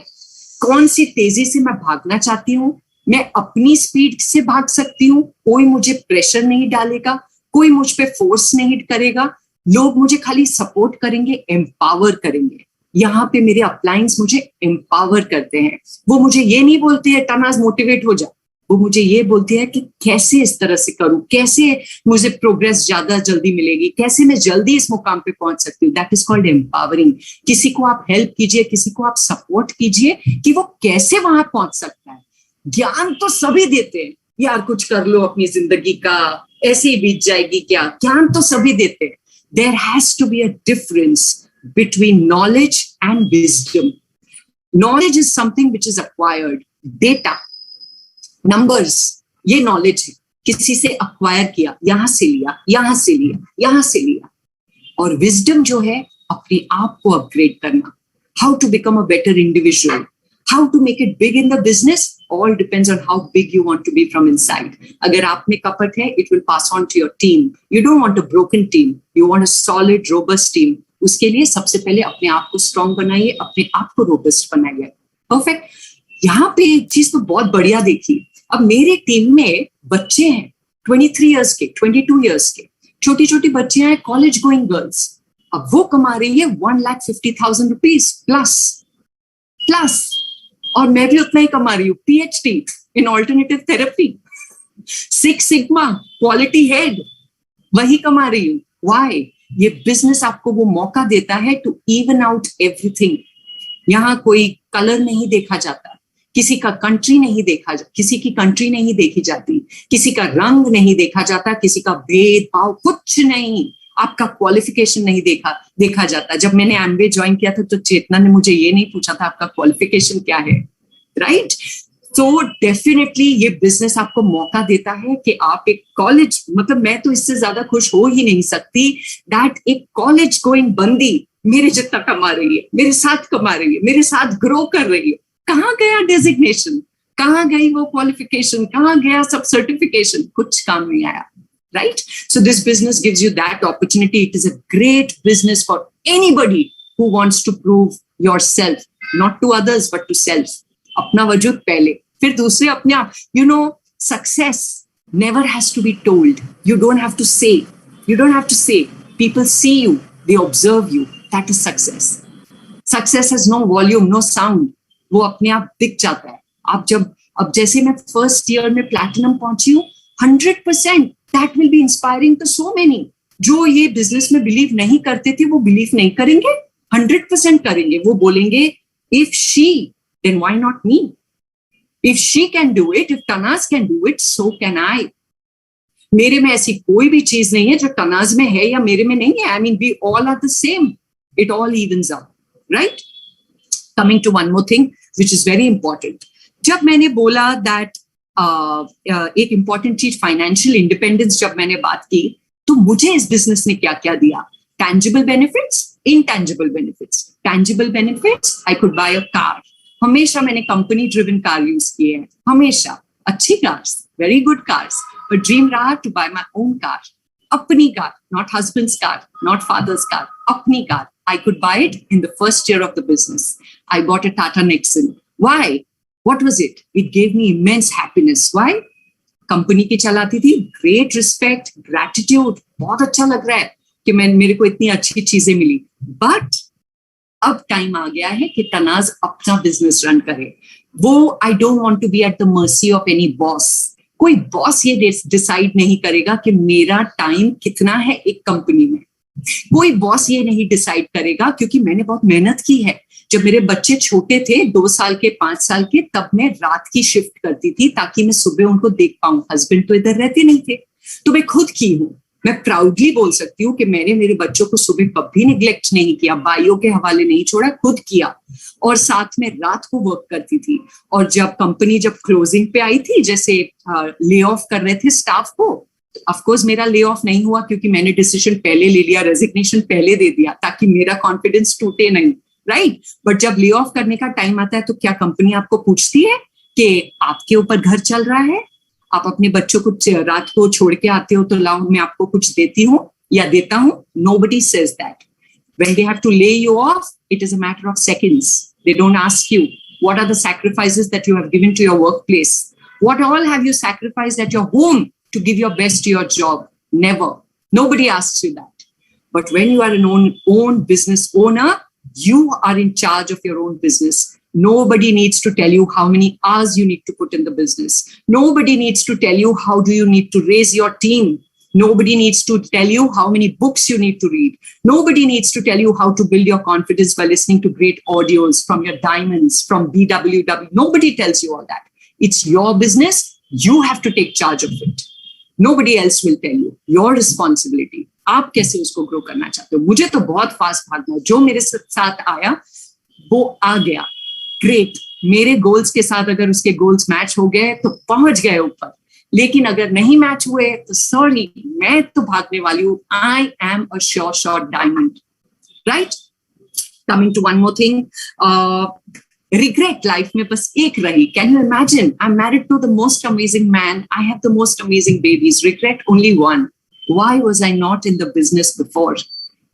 कौन सी तेजी से मैं भागना चाहती हूँ, मैं अपनी स्पीड से भाग सकती हूँ। कोई मुझे प्रेशर नहीं डालेगा, कोई मुझ पे फोर्स नहीं करेगा। लोग मुझे खाली सपोर्ट करेंगे, एम्पावर करेंगे। यहाँ पे मेरे अपलाइंस मुझे एम्पावर करते हैं। वो मुझे ये नहीं बोलते हैं तनाज मोटिवेट हो जा, वो मुझे ये बोलते हैं कि कैसे इस तरह से करूं, कैसे मुझे प्रोग्रेस ज्यादा जल्दी मिलेगी, कैसे मैं जल्दी इस मुकाम पे पहुंच सकती हूँ। That is called empowering. किसी को आप हेल्प कीजिए, किसी को आप सपोर्ट कीजिए कि वो कैसे वहां पहुंच सकता है। ज्ञान तो सभी देते हैं, यार कुछ कर लो अपनी जिंदगी का, ऐसे ही बीत जाएगी क्या, ज्ञान तो सभी देते हैं। There has to be a difference between knowledge and wisdom. Knowledge is something which is acquired, data, numbers, ये नॉलेज है, किसी से अक्वायर किया, यहां से लिया, यहां से लिया, यहां से लिया। और विजडम जो है अपने आप को अपग्रेड करना, how to become a better individual, how to make it big in the business, all depends on how big you want to be from inside. अगर आप में कपट है, it will pass on to your team. You don't want a broken team, you want a solid robust team. उसके लिए सबसे पहले अपने आप को स्ट्रांग बनाइए, अपने आप को रोबस्ट बनाइए। परफेक्ट। यहाँ पे एक चीज तो बहुत बढ़िया देखी। अब मेरे टीम में बच्चे हैं 23 इयर्स के, 22 इयर्स के, छोटी छोटी बच्चे हैं, कॉलेज गोइंग गर्ल्स। अब वो कमा रही है 1,50,000 रुपीज प्लस, और मैं भी उतना ही कमा रही हूँ। PhD इन alternative therapy, 6 sigma quality head, वही कमा रही हूँ। व्हाई? ये बिजनेस आपको वो मौका देता है टू इवन आउट एवरीथिंग। यहाँ कोई कलर नहीं देखा जाता, किसी का कंट्री नहीं देखा जाता, किसी की कंट्री नहीं देखी जाती, किसी का रंग नहीं देखा जाता, किसी का भेदभाव कुछ नहीं, आपका क्वालिफिकेशन नहीं देखा जाता। जब मैंने एमबीए ज्वाइन किया था तो चेतना ने मुझे ये नहीं पूछा था आपका क्वालिफिकेशन क्या है, राइट? तो डेफिनेटली ये बिजनेस आपको मौका देता है कि आप एक कॉलेज, मतलब मैं तो इससे ज्यादा खुश हो ही नहीं सकती दैट एक कॉलेज गोइंग बंदी मेरे जितना कमा रही है, मेरे साथ कमा रही है, मेरे साथ ग्रो कर रही है। कहाँ गया डेजिग्नेशन, कहाँ गई वो क्वालिफिकेशन, कहाँ गया सब सर्टिफिकेशन, कुछ काम नहीं आया, right? So this business gives you that opportunity. It is a great business for anybody who wants to prove yourself, not to others but to self. अपना वजूद पहले, फिर दूसरे अपने आप. You know, success never has to be told. You don't have to say. You don't have to say. People see you, they observe you. That is success. Success has no volume, no sound. वो अपने आप दिख जाता है। आप जब अब जैसे मैं फर्स्ट ईयर में प्लैटिनम पहुंची हूँ, 100% that will be inspiring to so many. जो ये बिजनेस में बिलीव नहीं करते थे वो बिलीव नहीं करेंगे, 100% करेंगे। वो बोलेंगे if she then why not me, if she can do it, if Tanaz can do it, so can I. मेरे में ऐसी कोई भी चीज नहीं है जो तनाज में है या मेरे में नहीं है। I mean we all are the same, it all evens out, right? Coming to one more thing which is very important, जब मैंने बोला दैट एक इंपॉर्टेंट चीज फाइनेंशियल इंडिपेंडेंस, जब मैंने बात की तो मुझे इस बिजनेस ने क्या क्या दिया? Tangible benefits, intangible benefits. Tangible benefits, I could bye a car. हमेशा मैंने कंपनी ड्रिवन कार यूज किए हैं, हमेशा अच्छी cars, very good cars, but dream रहा to buy my own car, अपनी car, not husband's car, not father's car, अपनी car. I could buy it in the first year of the business. I bought a Tata Nexon. Why? What was it? It gave me immense happiness. Why? Company की चलाती थी, great respect, gratitude, बहुत अच्छा लग रहा है कि मेरे को इतनी अच्छी चीजें मिली। बट अब टाइम आ गया है कि तनाज अपना बिजनेस रन करे। वो I don't want to be at the mercy of any boss. कोई बॉस ये डिसाइड नहीं करेगा कि मेरा टाइम कितना है एक कंपनी में। कोई बॉस ये नहीं डिसाइड करेगा, क्योंकि मैंने बहुत मेहनत की है। जब मेरे बच्चे छोटे थे, 2 साल के, 5 साल के, तब मैं रात की शिफ्ट करती थी ताकि मैं सुबह उनको देख पाऊं। हस्बैंड तो इधर रहते नहीं थे, तो मैं खुद की हूं। मैं प्राउडली बोल सकती हूँ कि मैंने मेरे बच्चों को सुबह कभी निग्लेक्ट नहीं किया, भाइयों के हवाले नहीं छोड़ा, खुद किया। और साथ में रात को वर्क करती थी। और जब कंपनी जब क्लोजिंग पे आई थी, जैसे ले ऑफ कर रहे थे स्टाफ को, ऑफ कोर्स मेरा ले ऑफ नहीं हुआ क्योंकि मैंने डिसीजन पहले ले लिया, रेजिग्नेशन पहले दे दिया ताकि मेरा कॉन्फिडेंस टूटे नहीं, राइट? बट जब ले ऑफ करने का टाइम आता है तो क्या कंपनी आपको पूछती है कि आपके ऊपर घर चल रहा है, आप अपने बच्चों को रात को छोड़ के आते हो तो लाओ मैं आपको कुछ देती हूँ या देता हूँ? Nobody says that. When they have to lay you off, it is a matter of seconds. They don't ask you what are the sacrifices that you have given to your workplace. What all have you sacrificed at your home to give your best to your job? Never. Nobody asks you that. But when you are an own business owner, you are in charge of your own business. Nobody needs to tell you how many hours you need to put in the business. Nobody needs to tell you how do you need to raise your team. Nobody needs to tell you how many books you need to read. Nobody needs to tell you how to build your confidence by listening to great audios from your diamonds, from BWW. Nobody tells you all that. It's your business. You have to take charge of it. Nobody else will tell you. Your responsibility. आप कैसे उसको grow करना चाहते हो? मुझे तो बहुत fast भागना है। जो मेरे साथ आया वो आ गया, ग्रेट। मेरे गोल्स के साथ अगर उसके गोल्स मैच हो गए तो पहुंच गए ऊपर, लेकिन अगर नहीं मैच हुए तो सॉरी, मैं तो भागने वाली हूँ। I am a sure shot diamond, right? Coming to one more thing, regret life में बस एक रही। Can you imagine? I am married to the most amazing man, I have the most amazing babies. Regret only one, why was I not in the business before?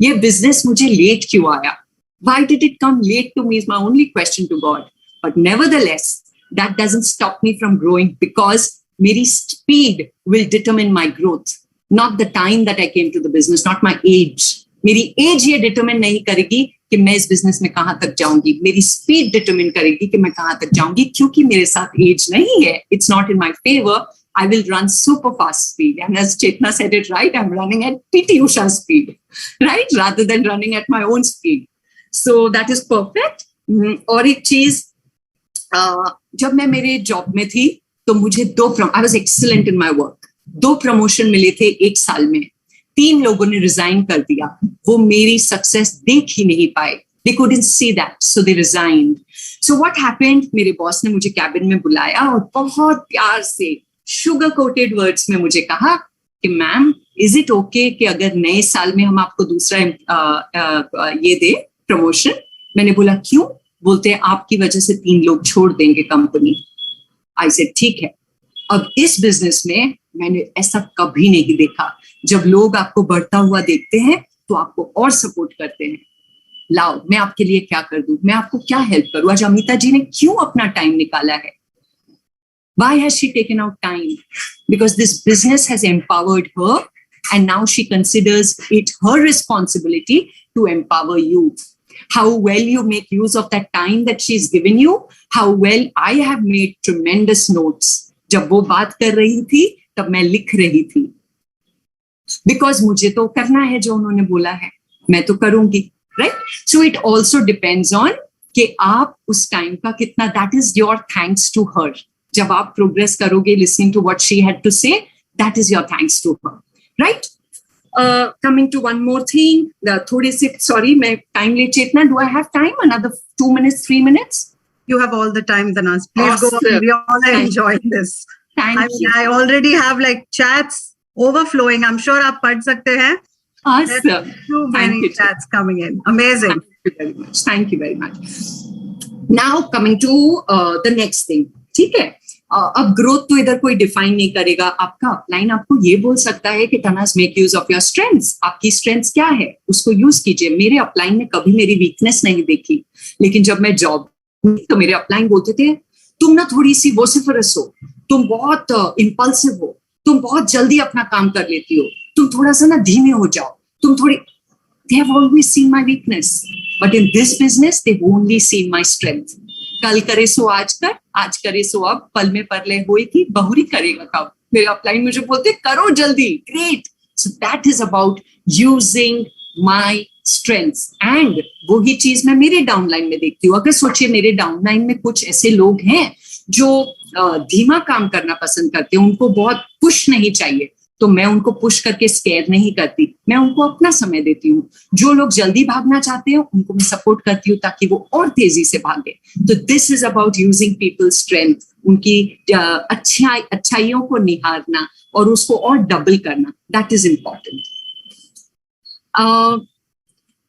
ये business मुझे late क्यों आया? Why did it come late to me is my only question to God. But nevertheless, that doesn't stop me from growing, because मेरी speed will determine my growth, not the time that I came to the business, not my age. मेरी age ये determine नहीं करेगी कि मैं इस business में कहाँ तक जाऊंगी। मेरी speed determine करेगी कि मैं कहाँ तक जाऊंगी, क्योंकि मेरे साथ age नहीं है. It's not in my favor. I will run super fast speed. And as Chetna said it right, I'm running at PT Usha speed, right? Rather than running at my own speed. So that is perfect. और एक चीज, जब मैं मेरे job में थी तो मुझे I was excellent in my work. 2 promotion मिले थे 1 साल में. 3 लोगों ने रिजाइन कर दिया. वो मेरी सक्सेस देख ही नहीं पाए. They couldn't see that, so they resigned. So what happened? मेरे बॉस ने मुझे कैबिन में बुलाया और बहुत प्यार से शुगर कोटेड वर्ड्स में मुझे कहा कि मैम, इज इट ओके कि अगर नए साल में हम आपको दूसरा ये दे प्रमोशन? मैंने बोला क्यों? बोलते हैं आपकी वजह से 3 लोग छोड़ देंगे कंपनी। आई सेड ठीक है। अब इस बिजनेस में मैंने ऐसा कभी नहीं देखा। जब लोग आपको बढ़ता हुआ देखते हैं तो आपको और सपोर्ट करते हैं। लाओ, मैं आपके लिए क्या कर दूं, मैं आपको क्या हेल्प करूं। आज अमिता जी ने क्यों अपना टाइम निकाला है? Why has she taken out time? Because this business has empowered her, and now she considers it her responsibility to empower you. how well you make use of that time that she's given you, how well I have made tremendous notes. जब वो बात कर रही थी तब मैं लिख रही थी, because मुझे तो करना है जो उन्होंने बोला है, मैं तो करूंगी, right? So it also depends on कि आप उस टाइम का कितना, that is your thanks to her. जब आप प्रोग्रेस करोगे listening to what she had to say, that is your thanks to her, right? Coming to one more thing, थोड़े से, sorry, मैं time ले चेतना, do I have time? Another 2 minutes, 3 minutes? You have all the time, Tanas. Please Awesome. go on. We all are enjoying this. Thank you. I already have like chats overflowing. I'm sure आप पढ़ सकते हैं. Awesome. There's too many chats coming in. Amazing. Thank you very much. Thank you very much. Now coming to the next thing. ठीक है. अब growth तो इधर कोई डिफाइन नहीं करेगा, आपका अपलाइन आपको ये बोल सकता है कि Tanaz make use of your strengths, आपकी स्ट्रेंथ्स क्या है उसको यूज कीजिए। मेरे अपलाइन ने कभी मेरी वीकनेस नहीं देखी, लेकिन जब मैं जॉब तो मेरे अपलाइन बोलते थे तुम ना थोड़ी सी वोसिफरस हो, तुम बहुत इंपल्सिव हो, तुम बहुत जल्दी अपना काम कर लेती हो, तुम थोड़ा सा ना धीमे हो जाओ, तुम थोड़ी, they have always seen my weakness, but in this business they've only seen my strength. कल करे सो आज कर, आज करे सो अब, पल में परले हुई थी बहुरी करेगा कब। मेरे अपलाइन मुझे बोलते करो जल्दी, great. So that is about using my strengths, and वही चीज मैं मेरे डाउनलाइन में देखती हूँ। अगर सोचिए मेरे डाउनलाइन में कुछ ऐसे लोग हैं जो धीमा काम करना पसंद करते हैं, उनको बहुत पुश नहीं चाहिए, तो मैं उनको पुश करके स्केयर नहीं करती, मैं उनको अपना समय देती हूँ। जो लोग जल्दी भागना चाहते हैं उनको मैं सपोर्ट करती हूँ ताकि वो और तेजी से भागे। तो this is about using people strength, उनकी अच्छाइयों को निहारना और उसको और डबल करना, दैट इज इम्पॉर्टेंट।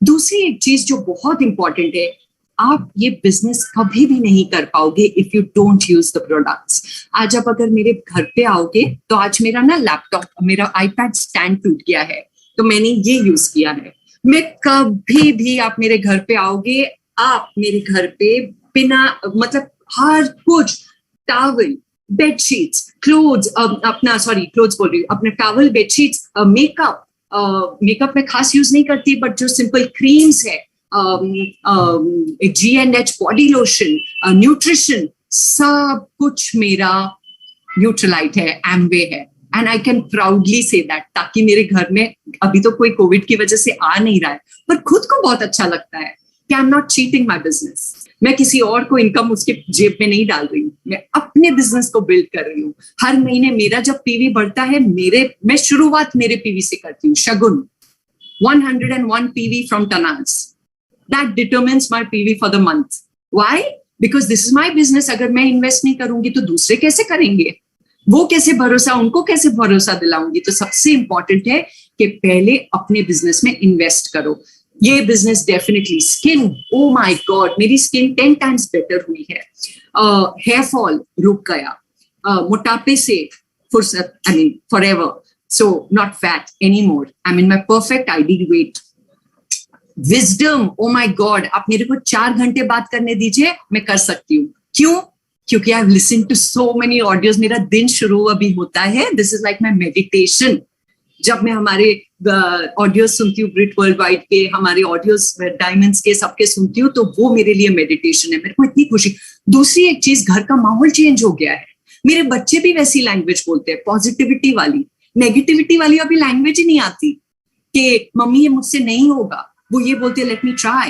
दूसरी एक चीज जो बहुत इंपॉर्टेंट है, आप ये बिजनेस कभी भी नहीं कर पाओगे if you don't use the products. आज आप अगर मेरे घर पे आओगे तो आज मेरा ना लैपटॉप, मेरा आईपैड स्टैंड टूट गया है, तो मैंने ये यूज किया है। मैं कभी भी, आप मेरे घर पे आओगे, आप मेरे घर पे बिना मतलब हर कुछ, टॉवल, बेडशीट्स, क्लोथ्स, अपना सॉरी क्लोथ्स बोल रही हूँ, अपने टॉवल, बेडशीट्स, मेकअप, मेकअप में खास यूज नहीं करती, बट जो सिंपल क्रीम्स है, G&H बॉडी लोशन, न्यूट्रिशन, सब कुछ मेरा न्यूट्रलाइट है, एम्वे है, and I can proudly say that, ताकि मेरे घर में अभी तो कोई कोविड की वजह से आ नहीं रहा है, पर खुद को बहुत अच्छा लगता है कि I am not cheating my business. मैं किसी और को इनकम उसके जेब में नहीं डाल रही हूँ, मैं अपने बिजनेस को बिल्ड कर रही हूँ। हर महीने मेरा जब पीवी बढ़ता है, मैं शुरुआत मेरे पीवी से करती हूँ। शगुन 101 PV from Tanaz. That determines my PV for the month. Why? Because this is my business. अगर मैं इन्वेस्ट नहीं करूंगी तो दूसरे कैसे करेंगे? वो कैसे भरोसा, उनको कैसे भरोसा दिलाऊंगी? तो सबसे इंपॉर्टेंट है कि पहले अपने बिजनेस में इन्वेस्ट करो। ये business definitely, skin, oh my God, मेरी स्किन 10 times बेटर हुई है। हेयर फॉल रुक गया, मोटापे से फुर्सत, I mean forever, so not fat any more, I mean my perfect ideal weight. Wisdom, oh my God, आप मेरे को 4 घंटे बात करने दीजिए, मैं कर सकती हूँ। क्यों? क्योंकि I have listened to so many audios. मेरा दिन शुरू अभी होता है, this is like my meditation. जब मैं हमारे ऑडियोज सुनती हूँ, ग्रिट वर्ल्ड वाइड के, हमारे ऑडियोज डायमंड्स के, सबके सुनती हूँ, तो वो मेरे लिए मेडिटेशन है। मेरे को इतनी खुशी। दूसरी एक चीज, घर का माहौल चेंज हो गया है। मेरे बच्चे भी वैसी लैंग्वेज बोलते हैं, पॉजिटिविटी वाली। नेगेटिविटी वाली अभी लैंग्वेज ही नहीं आती कि मम्मी ये मुझसे नहीं होगा। वो ये बोलते हैं, let me try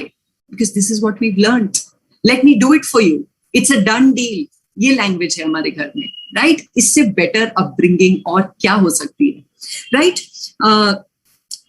because this is what we learned, let me do it for you, it's a done deal. ये लैंग्वेज है हमारे घर में, राइट? इससे बेटर अपब्रिंगिंग और क्या हो सकती है, right?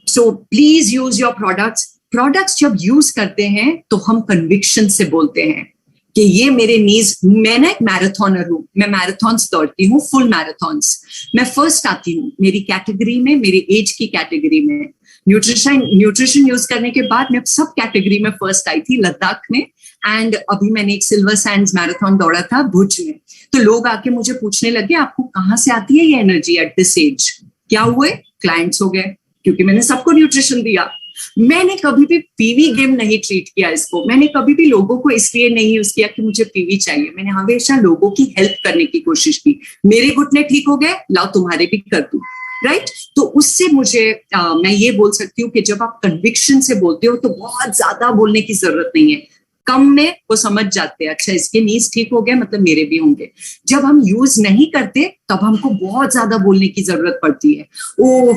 So please use your products जब यूज करते हैं तो हम कन्विक्शन से बोलते हैं कि ये मेरे नीज, मैं ना एक मैराथनर हूँ, मैं मैराथन्स दौड़ती हूँ, फुल मैराथन्स। मैं फर्स्ट आती हूँ मेरी कैटेगरी में, मेरी एज की कैटेगरी में। न्यूट्रिशन यूज करने के बाद मैं सब कैटेगरी में फर्स्ट आई थी लद्दाख में, एंड अभी मैंने एक सिल्वर सैंड्स मैराथन दौड़ा था भुज में। तो लोग आके मुझे पूछने लगे, आपको कहाँ से आती है ये एनर्जी एट दिस एज? क्या हुए? क्लाइंट्स हो गए, क्योंकि मैंने सबको न्यूट्रिशन दिया। मैंने कभी भी पीवी गेम नहीं ट्रीट किया इसको, मैंने कभी भी लोगों को इसलिए नहीं यूज किया कि मुझे पीवी चाहिए। मैंने हमेशा लोगों की हेल्प करने की कोशिश की। मेरे घुटने ठीक हो गए, लाओ तुम्हारे भी कर दूं। राइट? तो उससे मुझे मैं ये बोल सकती हूँ कि जब आप कन्विक्शन से बोलते हो तो बहुत ज्यादा बोलने की जरूरत नहीं है, कम में वो समझ जाते हैं, अच्छा इसके नीज ठीक हो गए मतलब मेरे भी होंगे। जब हम यूज नहीं करते तब हमको बहुत ज्यादा बोलने की जरूरत पड़ती है, ओ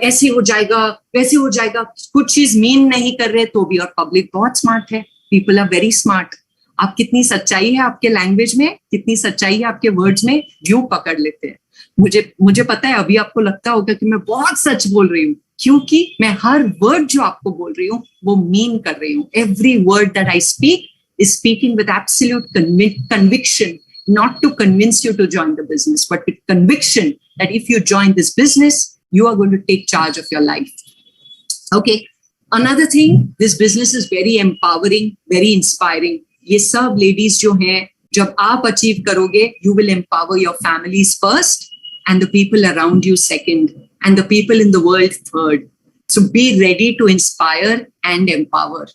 ऐसे हो जाएगा वैसे हो जाएगा, कुछ चीज मीन नहीं कर रहे तो भी। और पब्लिक बहुत स्मार्ट है, पीपल आर वेरी स्मार्ट। आप कितनी सच्चाई है आपके लैंग्वेज में, कितनी सच्चाई है आपके वर्ड्स में, यूं पकड़ लेते हैं। मुझे पता है अभी आपको लगता होगा कि मैं बहुत सच बोल रही हूँ, क्योंकि मैं हर वर्ड जो आपको बोल रही हूँ वो मीन कर रही हूँ। Every word that I speak is speaking with absolute conviction, not to convince you to join the business, but with conviction that if you join this business, you are going to take charge of your life. Okay. Another thing, this business is very empowering, very inspiring. ये सब ladies जो हैं, जब आप achieve करोगे, you will empower your families first, and the people around you second, and the people in the world third. So be ready to inspire and empower.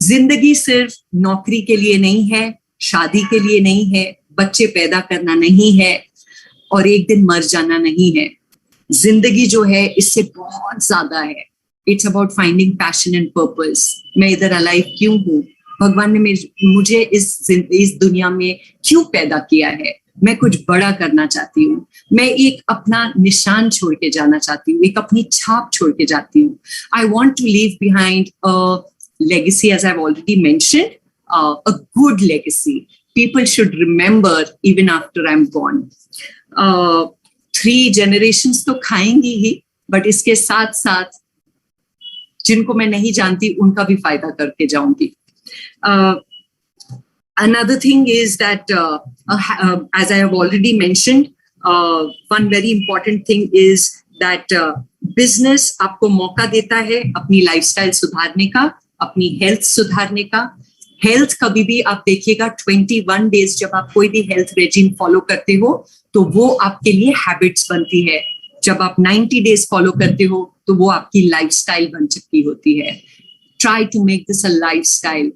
जिंदगी सिर्फ नौकरी के लिए नहीं है, शादी के लिए नहीं है, बच्चे पैदा करना नहीं है, और एक दिन मर जाना नहीं है। जिंदगी जो है इससे बहुत ज्यादा है। It's about finding passion and purpose. मैं इधर अलाइव क्यों हूँ, भगवान ने मुझे इस दुनिया में क्यों पैदा किया है, मैं कुछ बड़ा करना चाहती हूँ, मैं एक अपना निशान छोड़ के जाना चाहती हूँ, एक अपनी छाप छोड़ के जाती हूँ। I want to leave behind a legacy, as I've already mentioned, a good legacy. People should remember even after I'm gone. 3 generations तो खाएंगी ही, but इसके साथ साथ जिनको मैं नहीं जानती उनका भी फायदा करके जाऊंगी। Another thing is that, as I have already mentioned, one very important thing is that business आपको मौका देता है अपनी लाइफस्टाइल सुधारने का, अपनी हेल्थ सुधारने का। हेल्थ कभी भी आप देखिएगा 21 डेज जब आप कोई भी हेल्थ रेजिम फॉलो करते हो तो वो आपके लिए हैबिट्स बनती है। जब आप 90 डेज फॉलो करते हो तो वो आपकी लाइफस्टाइल बन चुकी होती है। Try to make this a lifestyle.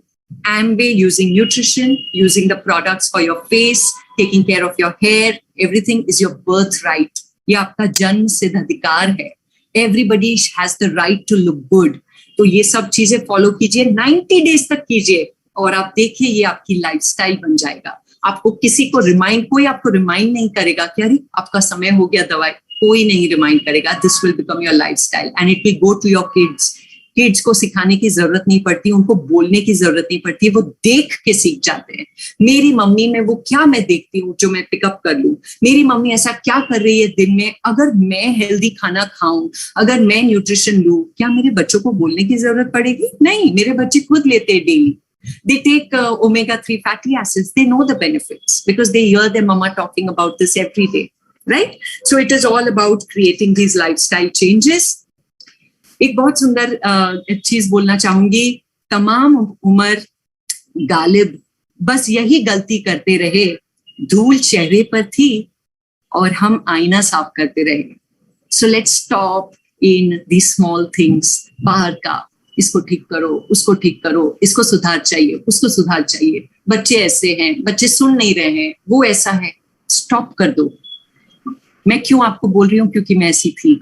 Amway, using nutrition, using the products for your face, taking care of your hair, everything is your birthright. ये आपका जन्म सिद्ध अधिकार है। Everybody has the right to look good. तो ये सब चीजें फॉलो कीजिए, 90 डेज तक कीजिए, और आप देखिए ये आपकी लाइफस्टाइल बन जाएगा। आपको किसी को कोई आपको रिमाइंड नहीं करेगा कि अरे आपका समय हो गया दवाई, कोई नहीं रिमाइंड करेगा। This will become your lifestyle and it will go to your kids. Kids को सिखाने की जरूरत नहीं पड़ती, उनको बोलने की जरूरत नहीं पड़ती, वो देख के सीख जाते हैं। मेरी मम्मी में वो क्या मैं देखती हूँ जो मैं पिकअप कर लूं, मेरी मम्मी ऐसा क्या कर रही है दिन में, अगर मैं हेल्दी खाना खाऊं, अगर मैं न्यूट्रिशन लूं, क्या मेरे बच्चों को बोलने की जरूरत पड़ेगी? नहीं, मेरे बच्चे खुद लेते हैं daily. They take omega-3 fatty acids. They know the benefits because they hear their mama talking about this every day, right? So it is all about creating these lifestyle changes. एक बहुत सुंदर चीज बोलना चाहूंगी, तमाम उम्र गालिब बस यही गलती करते रहे, धूल चेहरे पर थी और हम आईना साफ करते रहे। So let's stop in the small things. बाहर का इसको ठीक करो, उसको ठीक करो, इसको सुधार चाहिए, उसको सुधार चाहिए, बच्चे ऐसे हैं, बच्चे सुन नहीं रहे हैं, वो ऐसा है। स्टॉप कर दो। मैं क्यों आपको बोल रही हूँ? क्योंकि मैं ऐसी थी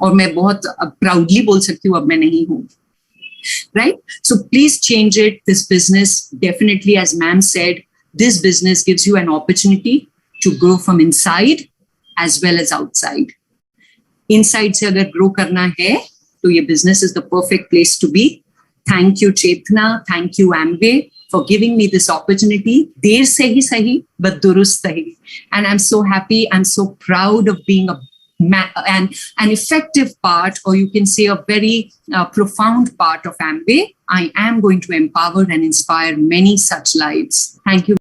और मैं बहुत प्राउडली बोल सकती हूँ अब मैं नहीं हूँ, right? So please change it. This business definitely, as ma'am said, this business gives you an opportunity to grow from inside as well as outside. Inside से अगर grow करना है तो ये business is the perfect place to be. Thank you Chetna, thank you Amway for giving me this opportunity. देर से ही सही but दुरुस्त सही. And I'm so happy, I'm so proud of being an effective part, or you can say a very profound part of Amway. I am going to empower and inspire many such lives. Thank you.